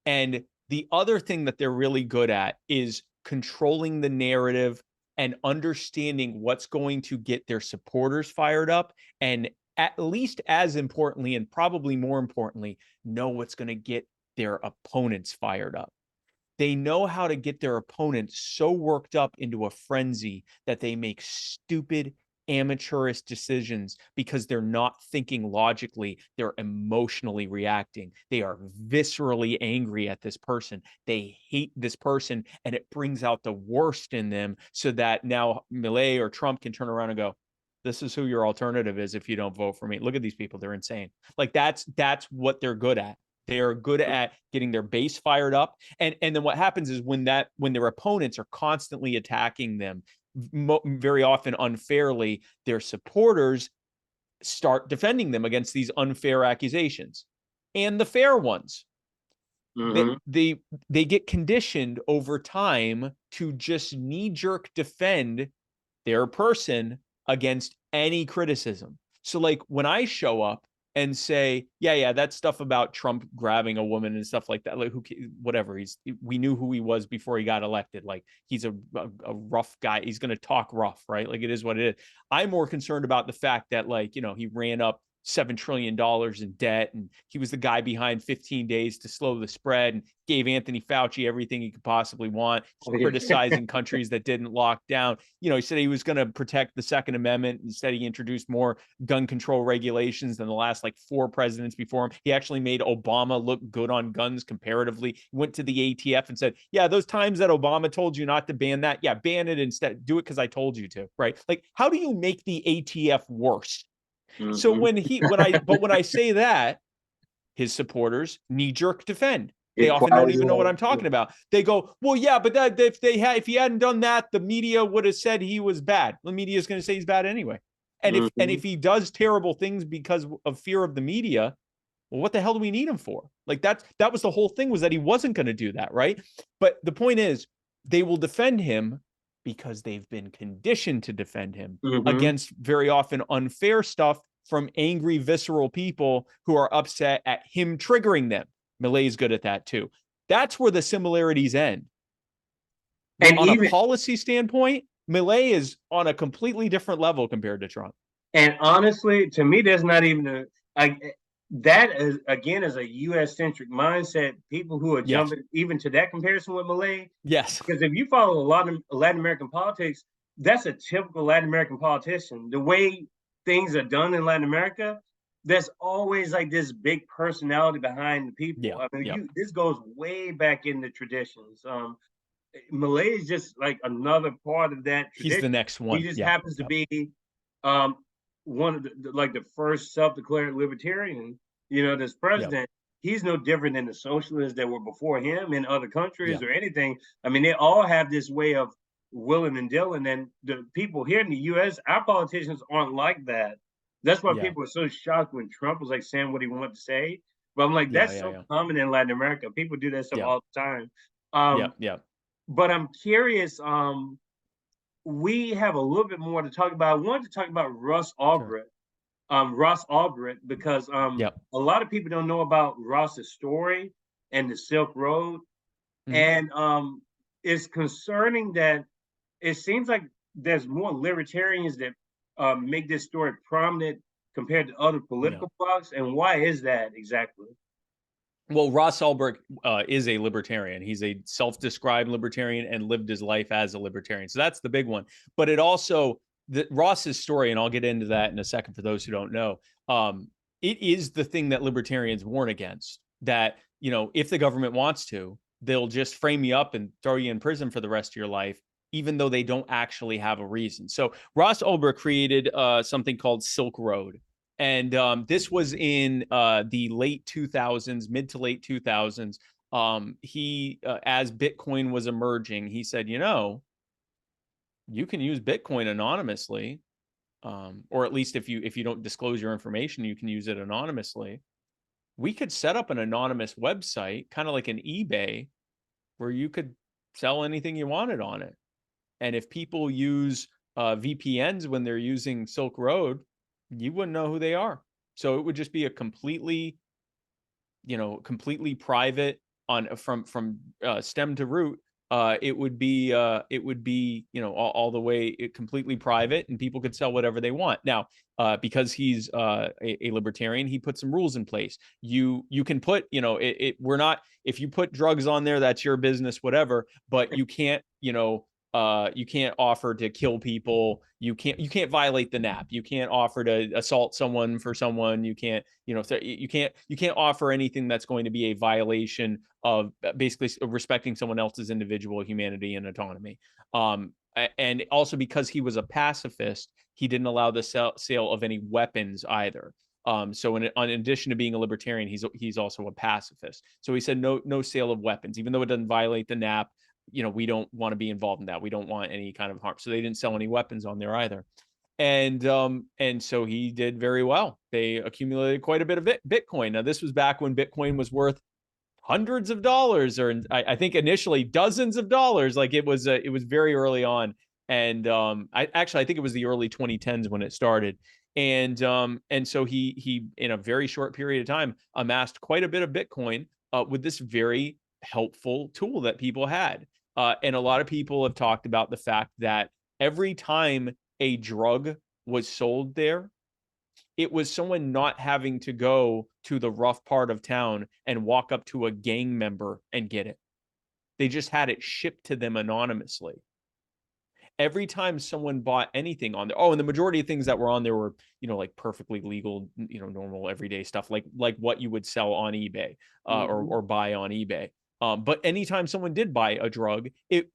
And the other thing that they're really good at is controlling the narrative and understanding what's going to get their supporters fired up, and at least as importantly, and probably more importantly, know what's going to get their opponents fired up. They know how to get their opponents so worked up into a frenzy that they make stupid, amateurish decisions because they're not thinking logically. They're emotionally reacting. They are viscerally angry at this person. They hate this person, and it brings out the worst in them so that now Milei or Trump can turn around and go, this is who your alternative is if you don't vote for me. Look at these people. They're insane. Like that's what they're good at. They are good at getting their base fired up. And then what happens is when their opponents are constantly attacking them, very often unfairly, their supporters start defending them against these unfair accusations and the fair ones. They get conditioned over time to just knee-jerk defend their person against any criticism. So like when I show up and say, yeah, that stuff about Trump grabbing a woman and stuff like that, like whatever, we knew who he was before he got elected. Like he's a rough guy. He's going to talk rough, right? Like it is what it is. I'm more concerned about the fact that he ran up $7 trillion in debt, and he was the guy behind 15 days to slow the spread and gave Anthony Fauci everything he could possibly want, criticizing countries that didn't lock down. He said he was going to protect the Second Amendment. Instead, he introduced more gun control regulations than the last 4 presidents before him. He actually made Obama look good on guns comparatively. He went to the ATF and said, yeah, those times that Obama told you not to ban that, yeah, ban it instead. Do it because I told you to, right? Like, how do you make the ATF worse? So when I say that, his supporters knee-jerk defend. They often don't even know what I'm talking about. They go, well, yeah, but if he hadn't done that, the media would have said he was bad. The media is going to say he's bad anyway. And if he does terrible things because of fear of the media, well, what the hell do we need him for? Like that was the whole thing, was that he wasn't going to do that, right? But the point is, they will defend him because they've been conditioned to defend him against very often unfair stuff from angry, visceral people who are upset at him triggering them. Milei is good at that too. That's where the similarities end. And on a policy standpoint, Milei is on a completely different level compared to Trump. And honestly, to me, there's not even that is, again, is a U.S.-centric mindset. People who are jumping even to that comparison with Milei. Yes. Because if you follow a lot of Latin American politics, that's a typical Latin American politician. The way things are done in Latin America, there's always this big personality behind the people. Yeah. I mean, this goes way back in the traditions. Milei is just another part of that tradition. He's the next one. He just happens to be one of the first self-declared libertarian, this president. He's no different than the socialists that were before him in other countries or anything. I mean, they all have this way of willing and dealing, and the people here in the U.S., our politicians aren't like that. That's why people are so shocked when Trump was saying what he wanted to say. But I'm like, that's so common in Latin America. People do that stuff all the time. But I'm curious, we have a little bit more to talk about. I wanted to talk about Ross Ulbricht. Ross Ulbricht, because Yep. a lot of people don't know about Ross's story and the Silk Road, Mhm. and it's concerning that it seems like there's more libertarians that make this story prominent compared to other Yeah. political blocs. And why is that exactly? Well, Ross Ulbricht is a libertarian. He's a self-described libertarian and lived his life as a libertarian. So that's the big one. But it also Ross's story, and I'll get into that in a second for those who don't know. It is the thing that libertarians warn against. That if the government wants to, they'll just frame you up and throw you in prison for the rest of your life, even though they don't actually have a reason. So Ross Ulbricht created something called Silk Road. And this was in the late 2000s, mid to late 2000s. He, as Bitcoin was emerging, he said, you can use Bitcoin anonymously, or at least if you don't disclose your information, you can use it anonymously. We could set up an anonymous website, kind of like an eBay, where you could sell anything you wanted on it. And if people use VPNs when they're using Silk Road, you wouldn't know who they are. So it would just be a completely private from stem to root. It would be all the way completely private, and people could sell whatever they want. Now, because he's a libertarian, he put some rules in place. You can put we're not, if you put drugs on there, that's your business, whatever. But you can't offer to kill people. You can't violate the NAP. You can't offer to assault someone for someone. You can't offer anything that's going to be a violation of basically respecting someone else's individual humanity and autonomy. And also because he was a pacifist, he didn't allow the sale of any weapons either. So in addition to being a libertarian, he's also a pacifist. So he said no sale of weapons, even though it doesn't violate the NAP. We don't want to be involved in that. We don't want any kind of harm. So they didn't sell any weapons on there either. And so he did very well. They accumulated quite a bit of Bitcoin. Now, this was back when Bitcoin was worth hundreds of dollars, or I think initially dozens of dollars. Like it was very early on. And I think it was the early 2010s when it started. And so he in a very short period of time amassed quite a bit of Bitcoin with this very helpful tool that people had. And a lot of people have talked about the fact that every time a drug was sold there, it was someone not having to go to the rough part of town and walk up to a gang member and get it. They just had it shipped to them anonymously. Every time someone bought anything on there, and the majority of things that were on there were, like perfectly legal, normal everyday stuff, like what you would sell on eBay or buy on eBay. But anytime someone did buy a drug, it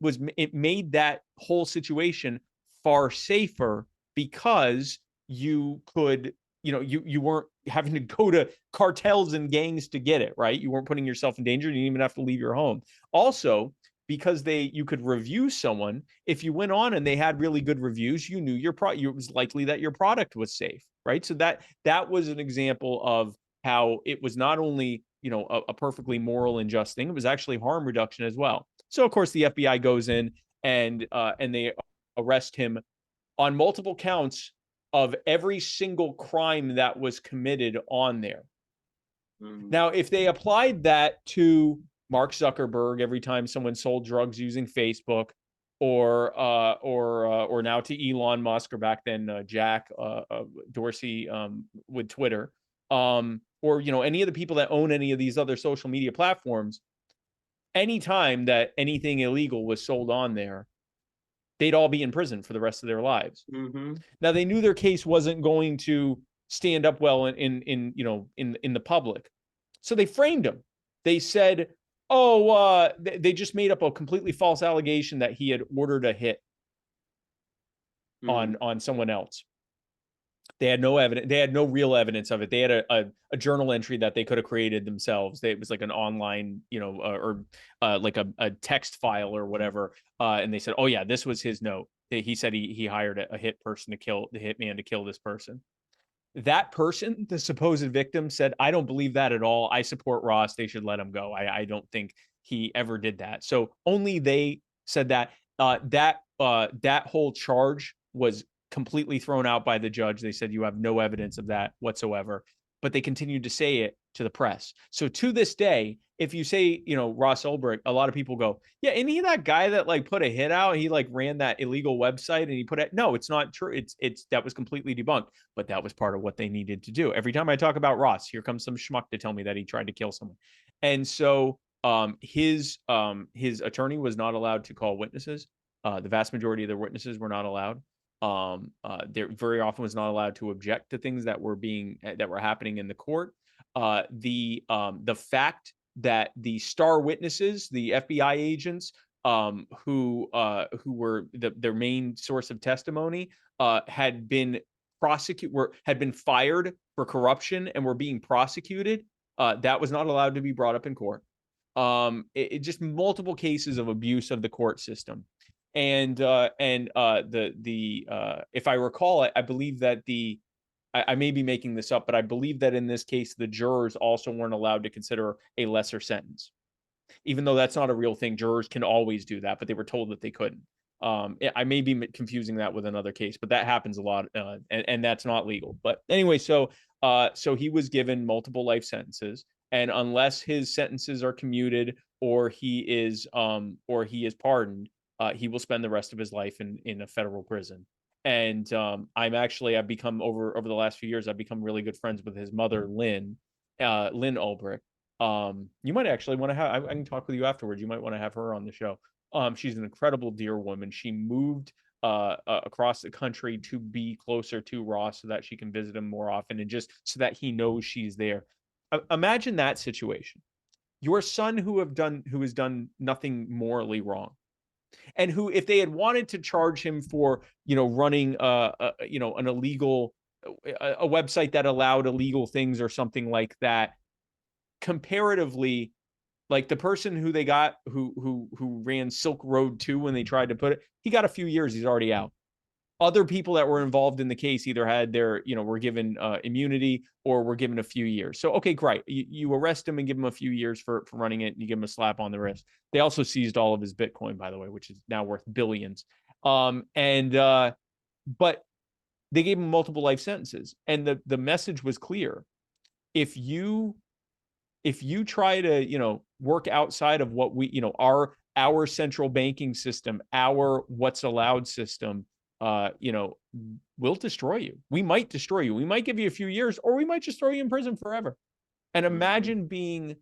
made that whole situation far safer because you could, you weren't having to go to cartels and gangs to get it, right? You weren't putting yourself in danger. You didn't even have to leave your home. Also, because you could review someone, if you went on and they had really good reviews, you knew it was likely that your product was safe, right? So that was an example of how it was not only a perfectly moral and just thing, it was actually harm reduction as well. So of course the FBI goes in and they arrest him on multiple counts of every single crime that was committed on there. Now, if they applied that to Mark Zuckerberg every time someone sold drugs using Facebook, or now to Elon Musk, or back then Jack Dorsey with Twitter, or any of the people that own any of these other social media platforms, anytime that anything illegal was sold on there, they'd all be in prison for the rest of their lives. Now, they knew their case wasn't going to stand up well in the public, so they framed him. They said, they just made up a completely false allegation that he had ordered a hit on someone else. They had no evidence. They had no real evidence of it. They had a journal entry that they could have created themselves. It was like an online, or like a text file or whatever. And they said, "Oh yeah, this was his note. He said he hired a hit person to kill the hitman to kill this person." That person, the supposed victim, said, "I don't believe that at all. I support Ross. They should let him go. I don't think he ever did that." So only they said that. That whole charge was completely thrown out by the judge. They said, you have no evidence of that whatsoever. But they continued to say it to the press. So to this day, if you say, Ross Ulbricht, a lot of people go, yeah, isn't he that guy that like put a hit out? He like ran that illegal website and he put it. No, it's not true. That was completely debunked. But that was part of what they needed to do. Every time I talk about Ross, here comes some schmuck to tell me that he tried to kill someone. And so his attorney was not allowed to call witnesses. The vast majority of the witnesses were not allowed. There very often was not allowed to object to things that were happening in the court. The fact that the star witnesses, the FBI agents, who were their main source of testimony, had been fired for corruption and were being prosecuted, that was not allowed to be brought up in court. It just multiple cases of abuse of the court system. And if I recall, I believe that I may be making this up, but I believe that in this case, the jurors also weren't allowed to consider a lesser sentence, even though that's not a real thing. Jurors can always do that, but they were told that they couldn't. I may be confusing that with another case, but that happens a lot, and that's not legal. But anyway, so he was given multiple life sentences, and unless his sentences are commuted or he is pardoned, he will spend the rest of his life in a federal prison. And I've become over the last few years, I've become really good friends with his mother, Lynn Ulbricht. You might actually want to have, I can talk with you afterwards. You might want to have her on the show. She's an incredible, dear woman. She moved across the country to be closer to Ross so that she can visit him more often and just so that he knows she's there. Imagine that situation. Your son who has done nothing morally wrong, and who, if they had wanted to charge him for, running an illegal a website that allowed illegal things or something like that, comparatively, like the person who they got who ran Silk Road 2 when they tried to put it, he got a few years, he's already out. Other people that were involved in the case either had were given immunity or were given a few years. So, okay, great. You arrest him and give him a few years for running it, and you give him a slap on the wrist. They also seized all of his Bitcoin, by the way, which is now worth billions. But they gave him multiple life sentences. And the message was clear. If you try to, work outside of what we, our central banking system, our what's allowed system, we'll destroy you. We might destroy you. We might give you a few years, or we might just throw you in prison forever. And imagine being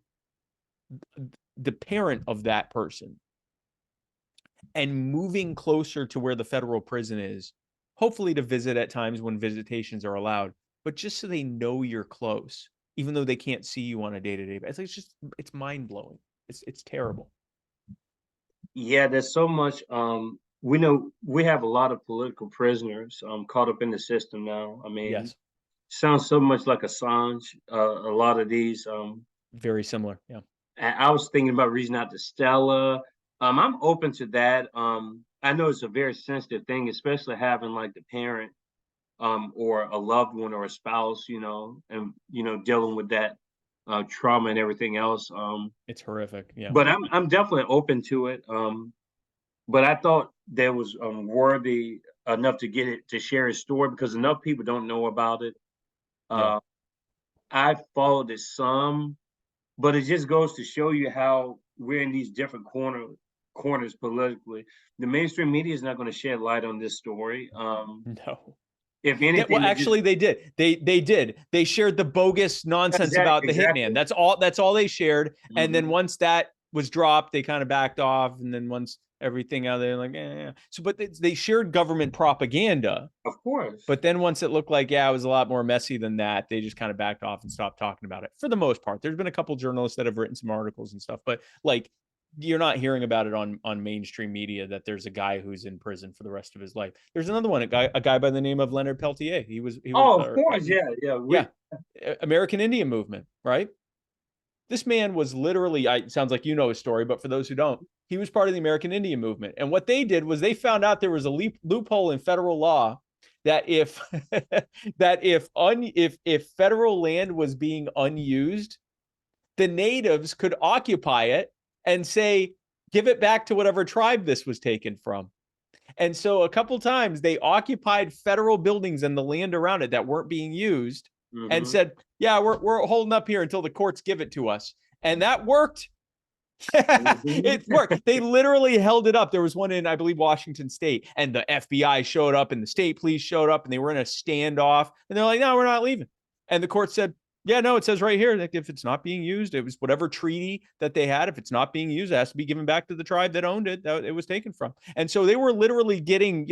the parent of that person and moving closer to where the federal prison is, hopefully to visit at times when visitations are allowed, but just so they know you're close, even though they can't see you on a day-to-day basis. It's mind-blowing. It's terrible. Yeah, there's so much. We know we have a lot of political prisoners caught up in the system now. I mean, Yes. Sounds so much like Assange. A lot of these. Very similar. Yeah. I was thinking about reaching out to Stella. I'm open to that. I know it's a very sensitive thing, especially having like the parent or a loved one or a spouse, and dealing with that trauma and everything else. It's horrific. Yeah. But I'm definitely open to it. But I thought there was worthy enough to get it to share his story because enough people don't know about it. Yeah. I followed it some, but it just goes to show you how we're in these different corners politically. The mainstream media is not going to shed light on this story. No. If anything, well, actually, they did. They did. They shared the bogus nonsense about the hitman. That's all they shared. Mm-hmm. And then once that was dropped, they kind of backed off. And then once everything out there, like, yeah. So, but they shared government propaganda, of course. But then once it looked like, it was a lot more messy than that, they just kind of backed off and stopped talking about it for the most part. There's been a couple journalists that have written some articles and stuff, but like, you're not hearing about it on mainstream media that there's a guy who's in prison for the rest of his life. There's another one, a guy by the name of Leonard Peltier. He was of course, yeah. American Indian movement, right? This man was literally, it sounds like you know his story, but for those who don't, he was part of the American Indian movement. And what they did was they found out there was a loophole in federal law that if federal land was being unused, the natives could occupy it and say, give it back to whatever tribe this was taken from. And so a couple times they occupied federal buildings and the land around it that weren't being used and said, yeah, we're holding up here until the courts give it to us. And that worked. It worked. They literally held it up. There was one in, I believe, Washington State, and the FBI showed up and the state police showed up and they were in a standoff and they're like, no, we're not leaving. And the court said, yeah, no, it says right here that if it's not being used, it was whatever treaty that they had. If it's not being used, it has to be given back to the tribe that owned it, that it was taken from. And so they were literally getting,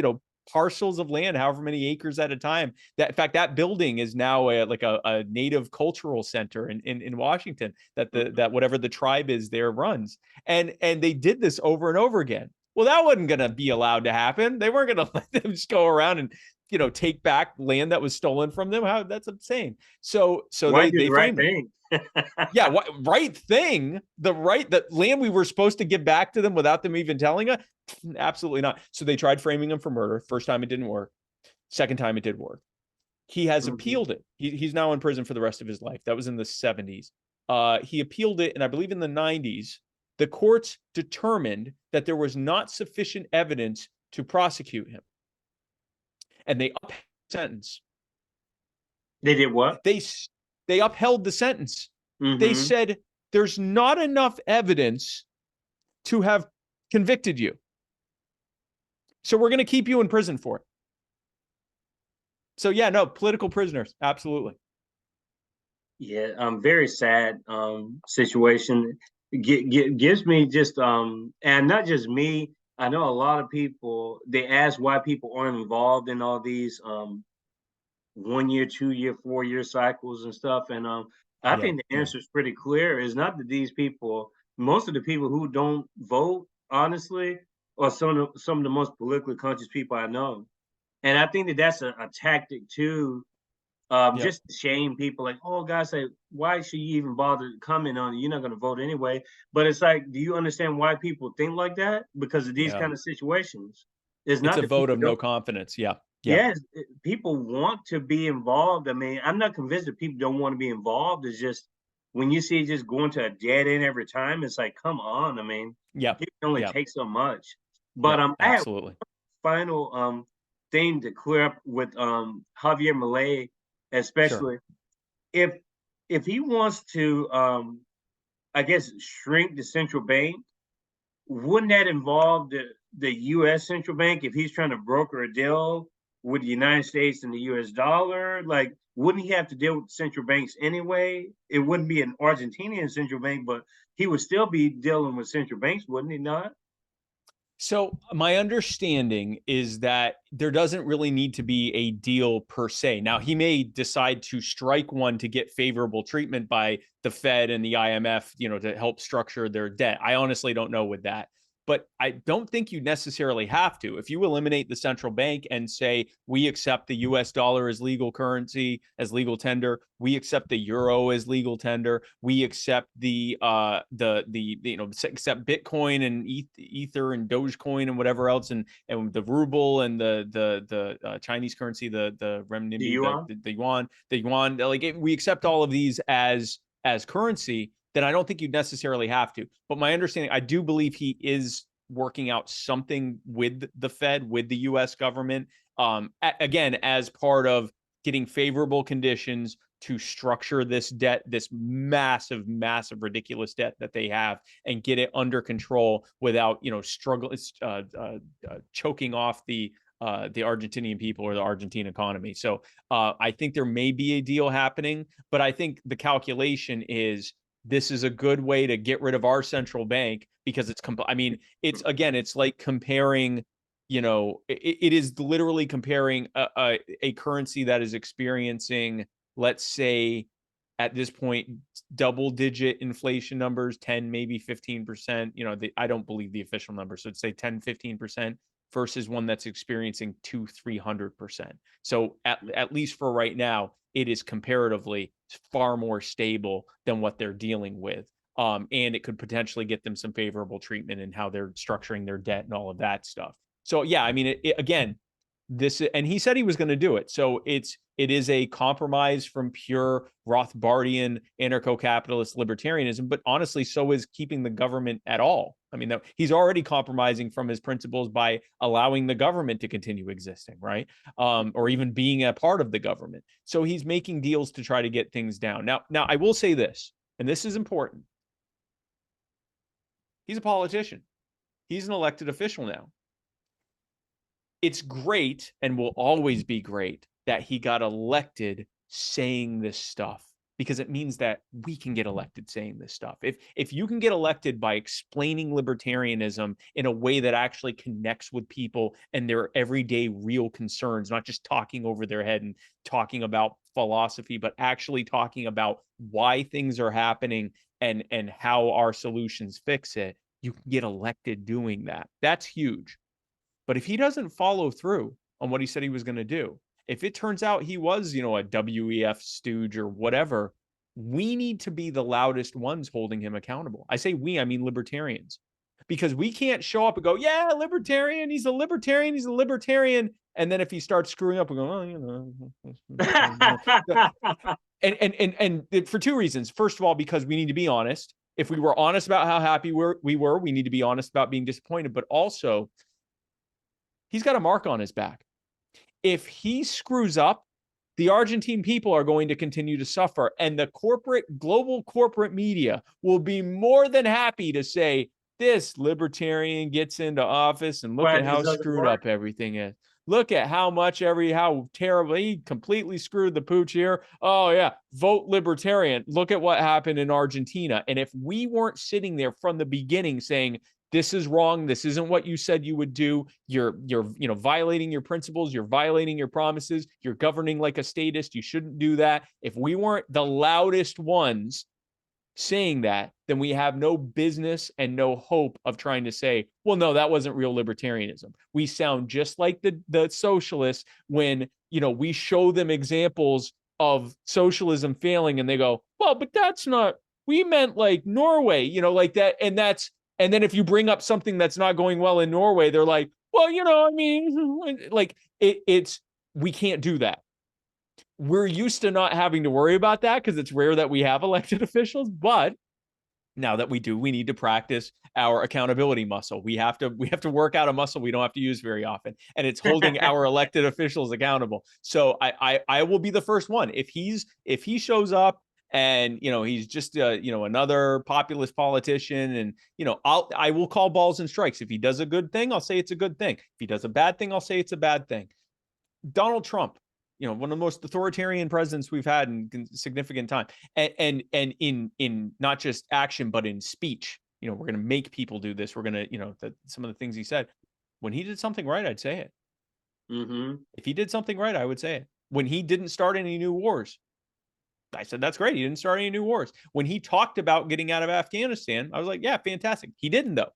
parcels of land, however many acres at a time. That, in fact, that building is now a native cultural center in Washington that whatever the tribe is there runs. And they did this over and over again. Well, that wasn't going to be allowed to happen. They weren't going to let them just go around and take back land that was stolen from them. How that's insane. So they framed it. Yeah, right thing. The land we were supposed to give back to them without them even telling us. Absolutely not. So they tried framing him for murder. First time it didn't work. Second time it did work. He has appealed it. He's now in prison for the rest of his life. That was in the 70s. He appealed it, and I believe in the 90s, the courts determined that there was not sufficient evidence to prosecute him. And they upheld the sentence. They did what? They upheld the sentence. They said there's not enough evidence to have convicted you. So we're going to keep you in prison for it. So yeah, no, political prisoners, absolutely. Yeah, very sad situation. Gives me just and not just me. I know a lot of people, they ask why people aren't involved in all these 1 year, 2 year, 4 year cycles and stuff. And I think the answer is pretty clear. It's not that these people, most of the people who don't vote, honestly, are some of the most politically conscious people I know. And I think that that's a tactic too, just to shame people. Like, oh, guys, say, why should you even bother comment on it? You're not going to vote anyway. But it's like, do you understand why people think like that? Because of these kind of situations. It's not a vote of no confidence. Yeah. Yes, people want to be involved. I mean, I'm not convinced that people don't want to be involved. It's just when you see it just going to a dead end every time, it's like, come on. I mean, it can only take so much. But absolutely. I have final thing to clear up with Javier Milei, especially if he wants to I guess shrink the central bank, wouldn't that involve the US central bank if he's trying to broker a deal with the United States and the US dollar? Like, wouldn't he have to deal with central banks anyway? It wouldn't be an Argentinian central bank, but he would still be dealing with central banks, wouldn't he not? So my understanding is that there doesn't really need to be a deal per se. Now, he may decide to strike one to get favorable treatment by the Fed and the IMF, to help structure their debt. I honestly don't know with that. But I don't think you necessarily have to. If you eliminate the central bank and say, we accept the US dollar as legal currency, as legal tender, we accept the euro as legal tender, we accept accept Bitcoin and Ether and Dogecoin and whatever else, and the ruble and the Chinese currency, the renminbi, the yuan, like we accept all of these as currency, then I don't think you necessarily have to. But my understanding, I do believe he is working out something with the Fed, with the U.S. government, again, as part of getting favorable conditions to structure this debt, this massive, ridiculous debt that they have, and get it under control without, choking off the Argentinian people or the Argentine economy. So I think there may be a deal happening, but I think the calculation is, this is a good way to get rid of our central bank because it's it's like comparing, it is literally comparing a currency that is experiencing, let's say at this point, double-digit inflation numbers, 10, maybe 15%. I don't believe the official number, so I'd say 10, 15%, versus one that's experiencing 200-300%. So at least for right now, it is comparatively far more stable than what they're dealing with. And it could potentially get them some favorable treatment in how they're structuring their debt and all of that stuff. So yeah, I mean, again, and he said he was going to do it. So it is a compromise from pure Rothbardian anarcho-capitalist libertarianism, but honestly, so is keeping the government at all. I mean, he's already compromising from his principles by allowing the government to continue existing, right? Or even being a part of the government. So he's making deals to try to get things down. Now, I will say this, and this is important. He's a politician. He's an elected official now. It's great and will always be great that he got elected saying this stuff, because it means that we can get elected saying this stuff. If you can get elected by explaining libertarianism in a way that actually connects with people and their everyday real concerns, not just talking over their head and talking about philosophy, but actually talking about why things are happening and how our solutions fix it, you can get elected doing that. That's huge. But if he doesn't follow through on what he said he was going to do, if it turns out he was, a WEF stooge or whatever, we need to be the loudest ones holding him accountable. I say we, I mean libertarians, because we can't show up and go, yeah, libertarian, he's a libertarian, he's a libertarian. And then if he starts screwing up, we go, and for two reasons. First of all, because we need to be honest. If we were honest about how happy we were, we need to be honest about being disappointed. But also, he's got a mark on his back. If he screws up, the Argentine people are going to continue to suffer, and the global corporate media will be more than happy to say, this libertarian gets into office and look at how screwed up everything is. Look at how terrible, he completely screwed the pooch here. Oh yeah, vote libertarian. Look at what happened in Argentina. And if we weren't sitting there from the beginning saying, this is wrong, this isn't what you said you would do, you're violating your principles, you're violating your promises, you're governing like a statist, you shouldn't do that. If we weren't the loudest ones saying that, then we have no business and no hope of trying to say, well, no, that wasn't real libertarianism. We sound just like the socialists when, we show them examples of socialism failing and they go, well, but that's not, we meant like Norway, like that. And then if you bring up something that's not going well in Norway, they're like, well, we can't do that. We're used to not having to worry about that because it's rare that we have elected officials. But now that we do, we need to practice our accountability muscle. We have to work out a muscle we don't have to use very often, and it's holding our elected officials accountable. So I will be the first one. If he shows up and he's just another populist politician, and I will call balls and strikes. If he does a good thing, I'll say it's a good thing. If he does a bad thing, I'll say it's a bad thing. Donald Trump, one of the most authoritarian presidents we've had in significant time, and in not just action but in speech. We're going to make people do this. We're going to some of the things he said. When he did something right, I'd say it. Mm-hmm. If he did something right, I would say it. When he didn't start any new wars, I said, that's great. He didn't start any new wars. When he talked about getting out of Afghanistan, I was like, yeah, fantastic. He didn't, though.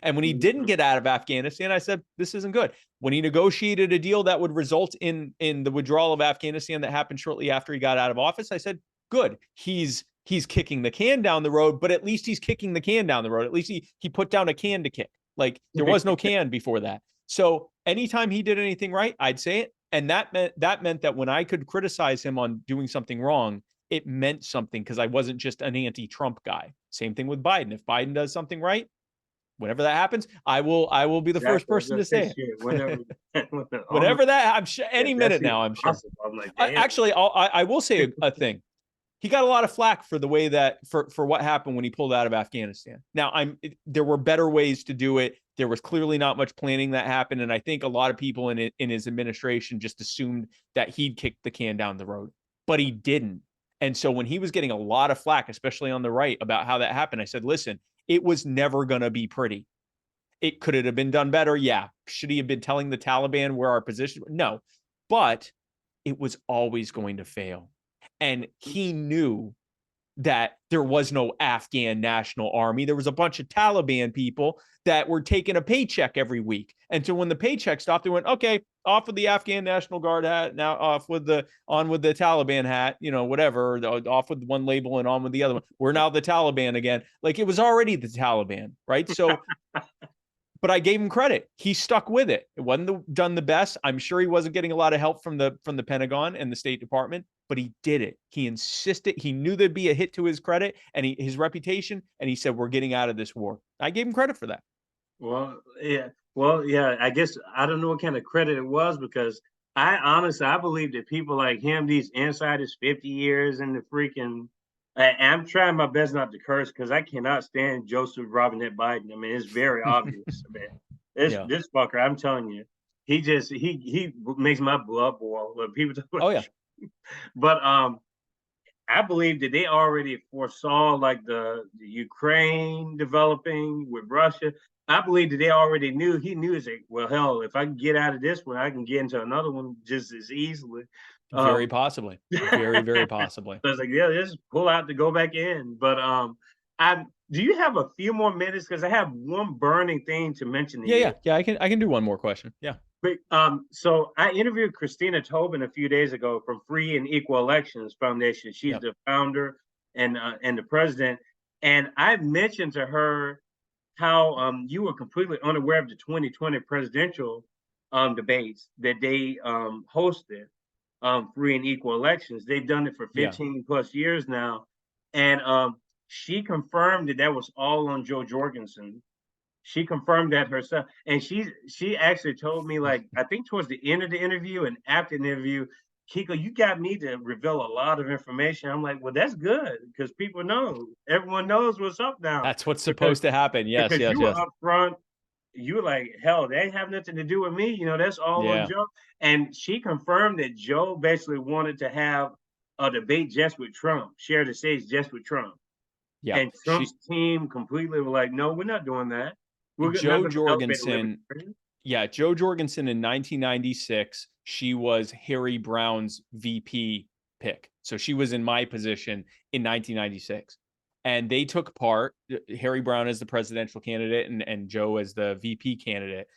And when he didn't get out of Afghanistan, I said, this isn't good. When he negotiated a deal that would result in the withdrawal of Afghanistan that happened shortly after he got out of office, I said, good. He's kicking the can down the road, but at least he's kicking the can down the road. At least he put down a can to kick. Like, there was no can before that. So anytime he did anything right, I'd say it. And that meant that when I could criticize him on doing something wrong, it meant something, because I wasn't just an anti-Trump guy. Same thing with Biden. If Biden does something right, whenever that happens, I will be the first person to say it. Whenever that, I'm sure any minute now. I'm sure. I'm like, actually, I will say a thing. He got a lot of flack for the way that for what happened when he pulled out of Afghanistan. Now, there were better ways to do it. There was clearly not much planning that happened, and I think a lot of people in his administration just assumed that he'd kick the can down the road, but he didn't. And so when he was getting a lot of flack, especially on the right, about how that happened, I said, listen, it was never going to be pretty. Could it have been done better? Yeah. Should he have been telling the Taliban where our position? No. But it was always going to fail. And he knew that there was no Afghan national army. There was a bunch of Taliban people that were taking a paycheck every week. And so when the paycheck stopped, they went, okay, off with the Afghan National Guard hat, now on with the Taliban hat, whatever, off with one label and on with the other one. We're now the Taliban again. Like, it was already the Taliban, right? So, but I gave him credit. He stuck with it. It wasn't done the best. I'm sure he wasn't getting a lot of help from the Pentagon and the State Department, but he did it. He insisted. He knew there'd be a hit to his credit and his reputation, and he said, "We're getting out of this war." I gave him credit for that. Well, yeah. Well, yeah. I guess I don't know what kind of credit it was, because I believe that people like him, these insiders, 50 years in the freaking. I'm trying my best not to curse because I cannot stand Joseph Robinette Biden. I mean, it's very obvious. Man, Yeah. this fucker, I'm telling you, he makes my blood boil when people talk about. Oh yeah. But I believe that they already foresaw like the Ukraine developing with Russia. I believe that they already knew. He knew, it's like, well, hell, if I can get out of this one, I can get into another one just as easily. Very Um, possibly. so Very, very possibly. it's like, yeah, just pull out to go back in. But I do you have a few more minutes? Because I have one burning thing to mention to Yeah, you. yeah, yeah. I can do one more question. Yeah. But, so I interviewed Christina Tobin a few days ago from Free and Equal Elections Foundation. She's Yep. the founder and the president. And I mentioned to her how you were completely unaware of the 2020 presidential debates that they hosted, Free and Equal Elections. They've done it for Yeah. 15 plus years now. And she confirmed that that was all on Joe Jorgensen. She confirmed that herself, and she actually told me, like, I think towards the end of the interview and after the interview, Kiko, you got me to reveal a lot of information. I'm like, well, that's good because people know, everyone knows what's up now, That's what's because supposed to happen. Yes, yes, you were yes. up front. You were like, hell, they have nothing to do with me. You know, that's all on Yeah. Joe. And she confirmed that Joe basically wanted to have a debate just with Trump, share the stage just with Trump. Yeah. And Trump's team completely were like, no, we're not doing that. We're not Joe going to elevate a Jorgensen. libertarian. Yeah, Joe Jorgensen in 1996, she was Harry Brown's VP pick. So she was in my position in 1996. And they took part, Harry Brown as the presidential candidate and Joe as the VP candidate,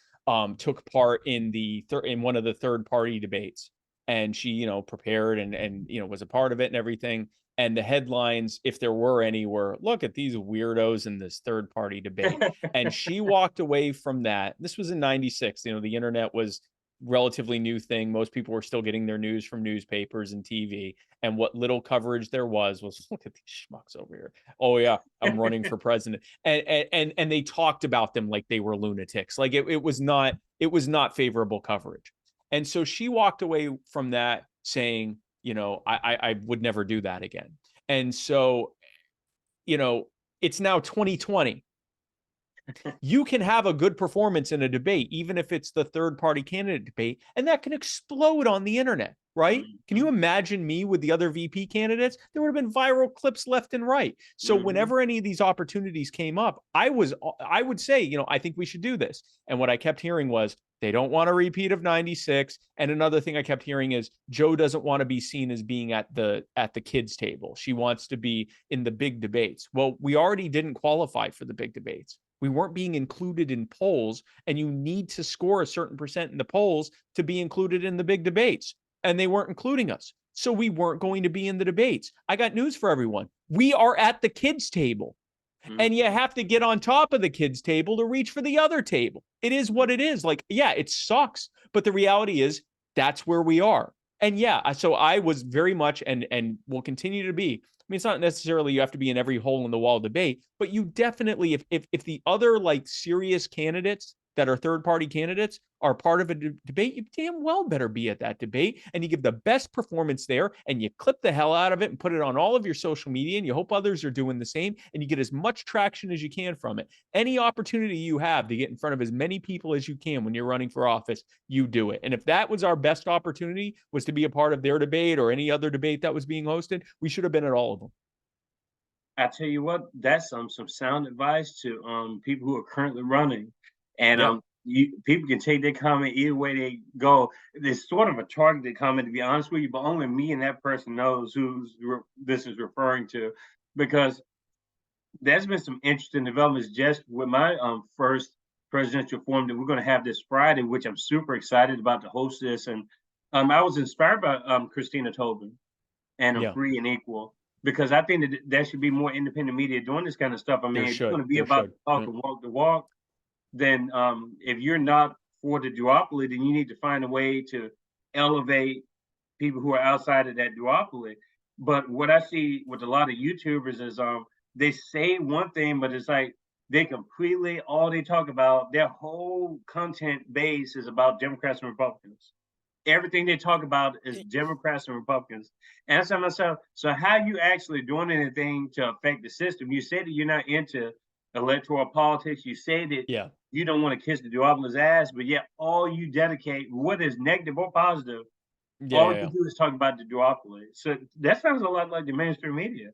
took part in in one of the third party debates. And she, prepared and was a part of it and everything. And the headlines, if there were any, were, look at these weirdos in this third party debate. And she walked away from that. This was in 96. The internet was relatively new thing. Most people were still getting their news from newspapers and TV. And what little coverage there was look at these schmucks over here. Oh yeah, I'm running for president. And they talked about them like they were lunatics. Like it was not favorable coverage. And so she walked away from that saying, I would never do that again. And so, it's now 2020. You can have a good performance in a debate, even if it's the third party candidate debate, and that can explode on the internet, right? Mm-hmm. Can you imagine me with the other VP candidates? There would have been viral clips left and right. So whenever any of these opportunities came up, I would say, I think we should do this. And what I kept hearing was, they don't want a repeat of 96. And another thing I kept hearing is Joe doesn't want to be seen as being at the kids' table. She wants to be in the big debates. Well, we already didn't qualify for the big debates. We weren't being included in polls, and you need to score a certain percent in the polls to be included in the big debates. And they weren't including us. So we weren't going to be in the debates. I got news for everyone. We are at the kids' table. And you have to get on top of the kids' table to reach for the other table. It is what it is. Like, yeah, it sucks. But the reality is that's where we are. And yeah, so I was very much and will continue to be. I mean, it's not necessarily you have to be in every hole in the wall debate, but you definitely, if the other like serious candidates that are third party candidates are part of a debate, you damn well better be at that debate, and you give the best performance there, and you clip the hell out of it and put it on all of your social media, and you hope others are doing the same, and you get as much traction as you can from it. Any opportunity you have to get in front of as many people as you can when you're running for office, you do it. And if that was our best opportunity, was to be a part of their debate or any other debate that was being hosted, we should have been at all of them. I tell you what, that's some sound advice to people who are currently running. And people can take their comment either way they go. It's sort of a targeted comment, to be honest with you, but only me and that person knows who this is referring to, because there's been some interesting developments just with my first presidential forum that we're going to have this Friday, which I'm super excited about to host this. And I was inspired by Christina Tobin and Free and Equal, because I think that should be more independent media doing this kind of stuff. I mean, if you're going to be about to talk and walk the walk, then if you're not for the duopoly, then you need to find a way to elevate people who are outside of that duopoly. But what I see with a lot of YouTubers is they say one thing, but it's like they completely all they talk about, their whole content base is about Democrats and Republicans. Everything they talk about is Democrats and Republicans. And I said to myself, so how you actually doing anything to affect the system? You say that you're not into electoral politics. You say that Yeah. you don't want to kiss the duopoly's ass, but yet all you dedicate, whether it's negative or positive, Yeah, all yeah, you yeah. do is talk about the duopoly. So that sounds a lot like the mainstream media.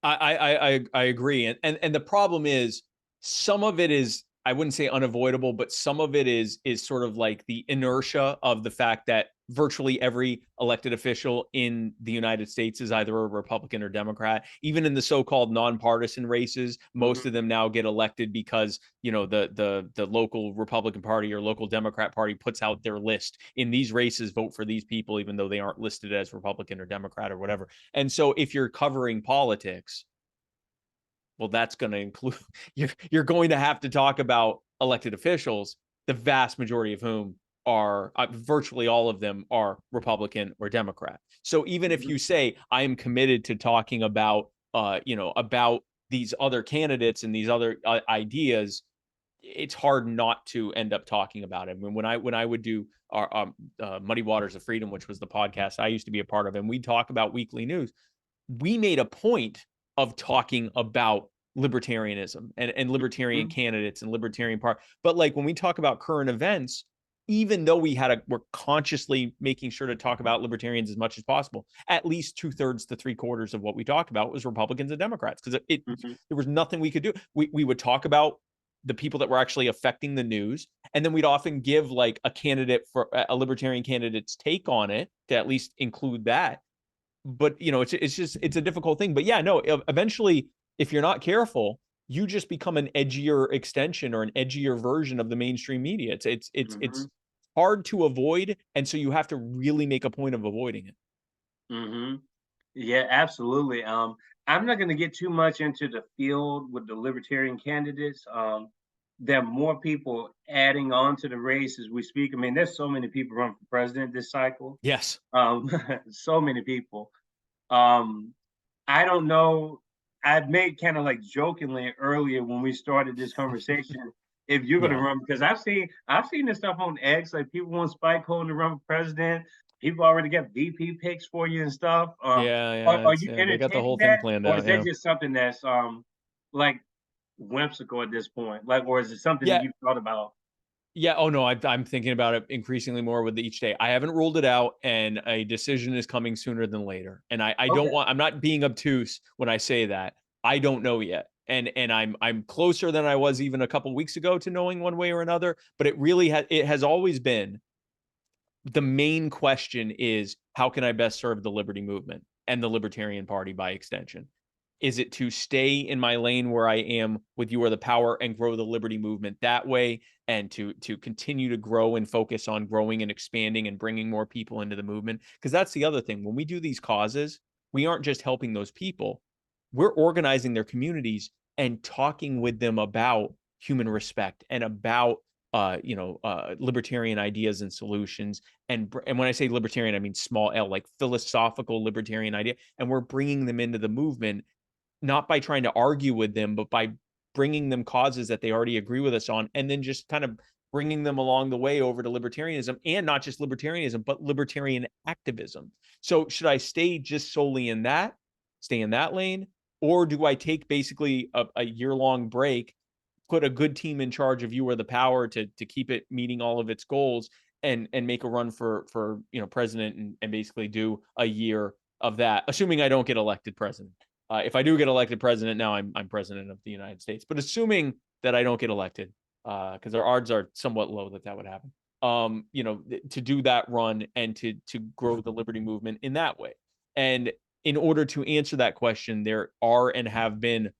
I agree, and the problem is some of it is, I wouldn't say unavoidable, but some of it is sort of like the inertia of the fact that virtually every elected official in the United States is either a Republican or Democrat. Even in the so-called nonpartisan races, most Mhm. of them now get elected because, you know, the local Republican Party or local Democrat Party puts out their list. In these races, vote for these people, even though they aren't listed as Republican or Democrat or whatever. And so if you're covering politics, well, that's going to include you're going to have to talk about elected officials, the vast majority of whom are virtually all of them are Republican or Democrat. So even if Mhm. you say I am committed to talking about about these other candidates and these other ideas, it's hard not to end up talking about it. I mean, when I would do our Muddy Waters of Freedom, which was the podcast I used to be a part of, and we talk about weekly news, we made a point of talking about libertarianism and libertarian Mhm. candidates and libertarian part. But like when we talk about current events, even though we're consciously making sure to talk about libertarians as much as possible, at least 2/3 to 3/4 of what we talked about was Republicans and Democrats, because Mhm. there was nothing we could do. We would talk about the people that were actually affecting the news, and then we'd often give like a candidate for a libertarian candidate's take on it to at least include that. But you know, it's just it's a difficult thing. But yeah, no, eventually, if you're not careful, you just become an edgier extension or an edgier version of the mainstream media. It's Mhm. hard to avoid, and so you have to really make a point of avoiding it. Mhm. Yeah, absolutely. I'm not going to get too much into the field with the libertarian candidates. There are more people adding on to the race as we speak. I mean, there's so many people running for president this cycle. Yes. Um, so many people. Um, I don't know. I made kind of like jokingly earlier when we started this conversation if you're going to Yeah. run because I've seen this stuff on X like people want Spike Cohen to run for president. People already got VP picks for you and stuff. Yeah, Are, yeah. are It's you they got the entertaining whole thing that, planned or is out. that Yeah. just something that's like whimsical at this point? Like, or is it something that Yeah. you've thought about? Yeah. Oh no, I'm thinking about it increasingly more with each day. I haven't ruled it out, and a decision is coming sooner than later. And I don't Okay. want. I'm not being obtuse when I say that. I don't know yet, and I'm closer than I was even a couple weeks ago to knowing one way or another. But it has always been the main question is how can I best serve the liberty movement and the Libertarian Party by extension? Is it to stay in my lane where I am with You Are the Power and grow the liberty movement that way, and to continue to grow and focus on growing and expanding and bringing more people into the movement? Because that's the other thing. When we do these causes, we aren't just helping those people, we're organizing their communities and talking with them about human respect and about libertarian ideas and solutions. And when I say libertarian, I mean small L, like philosophical libertarian idea. And we're bringing them into the movement, not by trying to argue with them, but by bringing them causes that they already agree with us on, and then just kind of bringing them along the way over to libertarianism, and not just libertarianism, but libertarian activism. So should I stay just solely in that, stay in that lane, or do I take basically a year-long break, put a good team in charge of You Are the Power to keep it meeting all of its goals, and make a run for president, and basically do a year of that, assuming I don't get elected president. If I do get elected president, now I'm president of the United States. But assuming that I don't get elected, because our odds are somewhat low that would happen. To do that run and to grow the liberty movement in that way. And in order to answer that question, there are and have been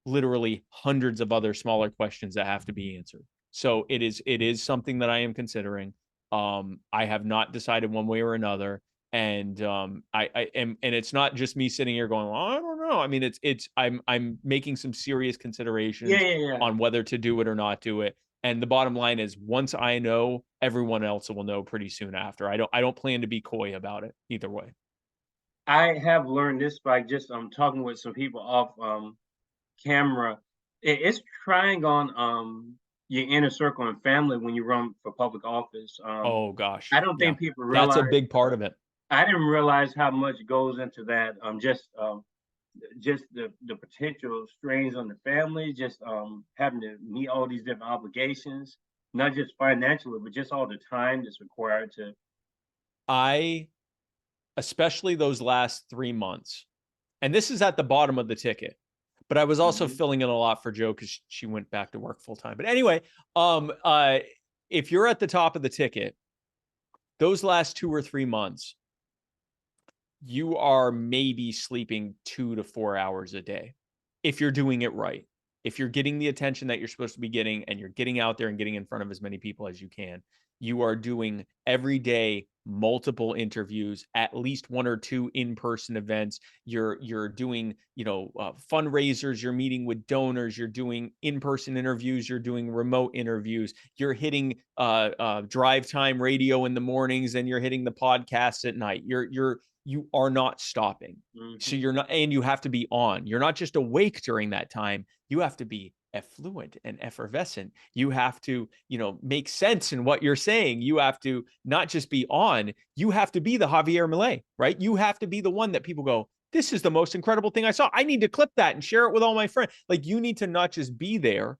literally hundreds of other smaller questions that have to be answered. So it is something that I am considering. I have not decided one way or another, and I am, and it's not just me sitting here going, well, I don't know. I mean, I'm making some serious Yeah, considerations yeah, yeah. on whether to do it or not do it. And the bottom line is, once I know, everyone else will know pretty soon after. I don't plan to be coy about it either way. I have learned this by just talking with some people off camera. It's trying on your inner circle and family when you run for public office. Oh gosh. I don't Yeah. think people That's a realize. big part of it. I didn't realize how much goes into that. Just the potential strains on the family, just having to meet all these different obligations, not just financially, but just all the time that's required to. Especially those last 3 months, and this is at the bottom of the ticket, but I was also filling in a lot for Jo because she went back to work full time. But anyway, if you're at the top of the ticket, those last 2 or 3 months, you are maybe sleeping 2 to 4 hours a day if you're doing it right. If you're getting the attention that you're supposed to be getting and you're getting out there and getting in front of as many people as you can, you are doing every day multiple interviews, at least 1 or 2 in-person events. You're doing, fundraisers, you're meeting with donors, you're doing in-person interviews, you're doing remote interviews, you're hitting drive time radio in the mornings, and you're hitting the podcasts at night. You are not stopping. So you're not, and you have to be on. You're not just awake during that time. You have to be effluent and effervescent. You have to, make sense in what you're saying. You have to not just be on, you have to be the Javier Milei, right? You have to be the one that people go, this is the most incredible thing I saw. I need to clip that and share it with all my friends. Like, you need to not just be there.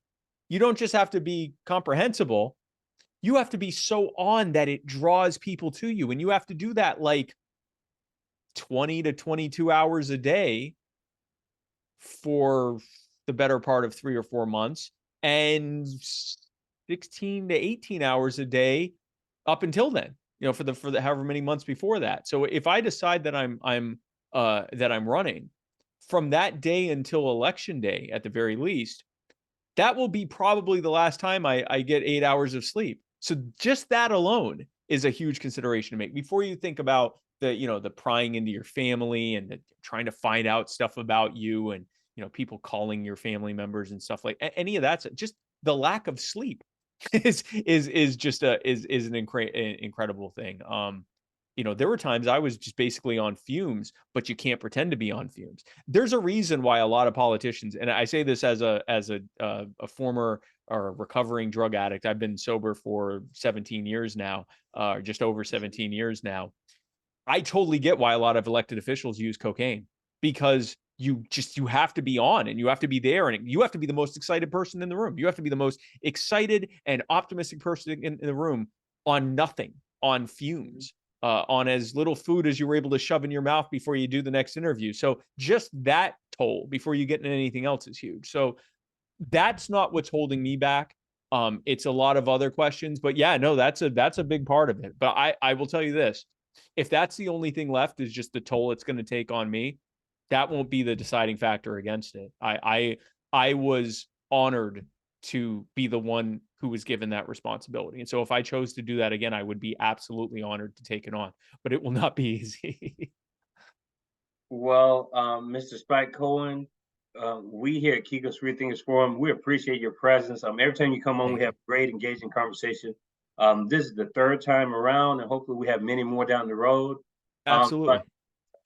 You don't just have to be comprehensible. You have to be so on that it draws people to you. And you have to do that like 20 to 22 hours a day for the better part of 3 or 4 months, and 16 to 18 hours a day up until then, for the however many months before that. So if I decide that I'm running from that day until election day, at the very least, that will be probably the last time I get 8 hours of sleep. So just that alone is a huge consideration to make before you think about the prying into your family and trying to find out stuff about you, and people calling your family members and stuff like any of that. Just the lack of sleep is just an incredible thing. There were times I was just basically on fumes, but you can't pretend to be on fumes. There's a reason why a lot of politicians, and I say this as a former or a recovering drug addict. I've been sober for 17 years now, just over 17 years now. I totally get why a lot of elected officials use cocaine, because you have to be on, and you have to be there, and you have to be the most excited person in the room. You have to be the most excited and optimistic person in the room on nothing, on fumes, on as little food as you were able to shove in your mouth before you do the next interview. So just that toll before you get into anything else is huge. So that's not what's holding me back. It's a lot of other questions, but yeah, no, that's a big part of it. But I will tell you this. If that's the only thing left is just the toll it's going to take on me, that won't be the deciding factor against it. I was honored to be the one who was given that responsibility. And so if I chose to do that again, I would be absolutely honored to take it on, but it will not be easy. Well, Mr. Spike Cohen, we here at Kiko's Freethinkers Forum, we appreciate your presence. Every time you come on, we have great, engaging conversation. This is the 3rd time around, and hopefully we have many more down the road. Absolutely. But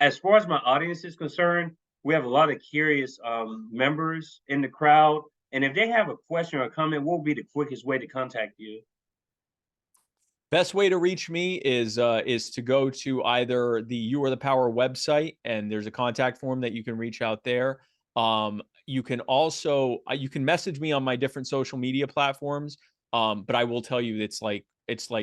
as far as my audience is concerned, we have a lot of curious members in the crowd. And if they have a question or a comment, what will be the quickest way to contact you? Best way to reach me is to go to either the You Are the Power website, and there's a contact form that you can reach out there. You can also you can message me on my different social media platforms. But I will tell you, it's like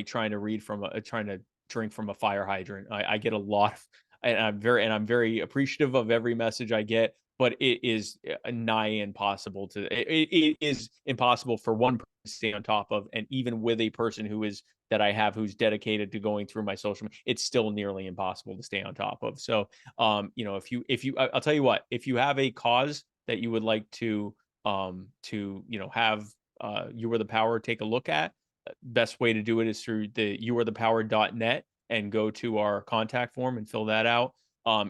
trying to drink from a fire hydrant. I get a lot of, and I'm very appreciative of every message I get, but it is nigh impossible it is impossible for one person to stay on top of. And even with a person who's dedicated to going through my social media, it's still nearly impossible to stay on top of. So, I'll tell you what, if you have a cause that you would like to have You Are the Power take a look at, best way to do it is through the youarethepower.net and go to our contact form and fill that out.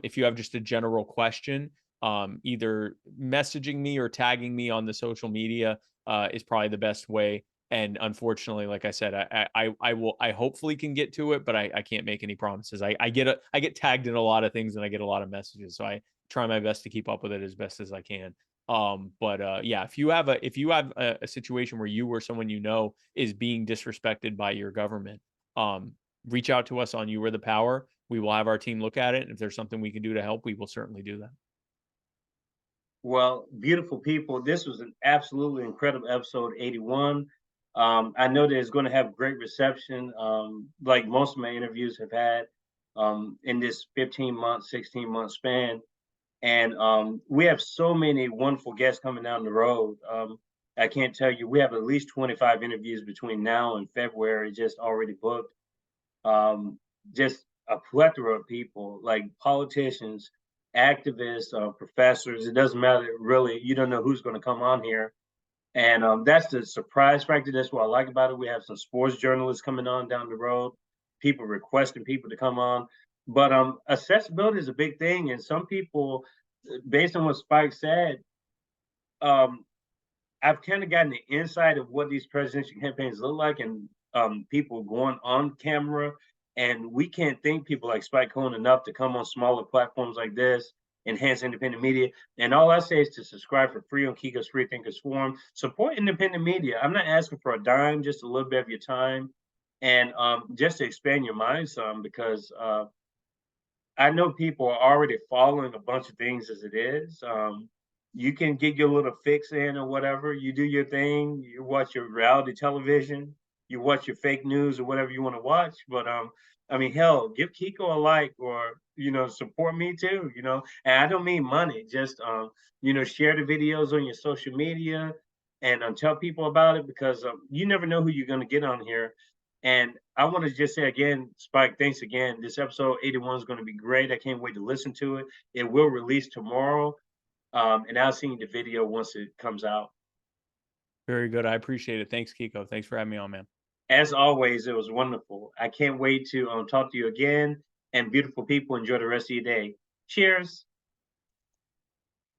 If you have just a general question, either messaging me or tagging me on the social media is probably the best way. And unfortunately, like I said, I hopefully can get to it, but I can't make any promises. I get tagged in a lot of things and I get a lot of messages, so I try my best to keep up with it as best as I can. But yeah, if you have a situation where you or someone you know is being disrespected by your government, reach out to us on You Are the Power. We will have our team look at it, and if there's something we can do to help, we will certainly do that. Well, beautiful people, this was an absolutely incredible episode 81. I know that it's going to have great reception, like most of my interviews have had in this 15-month, 16-month span. And we have so many wonderful guests coming down the road. I can't tell you, we have at least 25 interviews between now and February just already booked. Um, just a plethora of people, like politicians, activists, professors. It doesn't matter really. You don't know who's going to come on here. And that's the surprise factor. That's what I like about it. We have some sports journalists coming on down the road, people requesting people to come on. But accessibility is a big thing. And some people, based on what Spike said, um, I've kind of gotten the insight of what these presidential campaigns look like, and people going on camera. And we can't thank people like Spike Cohen enough to come on smaller platforms like this, enhance independent media. And all I say is to subscribe for free on Kiko's Freethinkers Forum. Support independent media. I'm not asking for a dime, just a little bit of your time, and just to expand your mind some, because I know people are already following a bunch of things as it is. You can get your little fix in or whatever. You do your thing. You watch your reality television. You watch your fake news or whatever you want to watch. But I mean, hell, give Kiko a like, or support me too. And I don't mean money. Just share the videos on your social media and tell people about it, because you never know who you're going to get on here. And I want to just say again, Spike, thanks again. This episode 81 is going to be great. I can't wait to listen to it. It will release tomorrow. And I'll send you the video once it comes out. Very good. I appreciate it. Thanks, Kiko. Thanks for having me on, man. As always, it was wonderful. I can't wait to talk to you again. And beautiful people, enjoy the rest of your day. Cheers.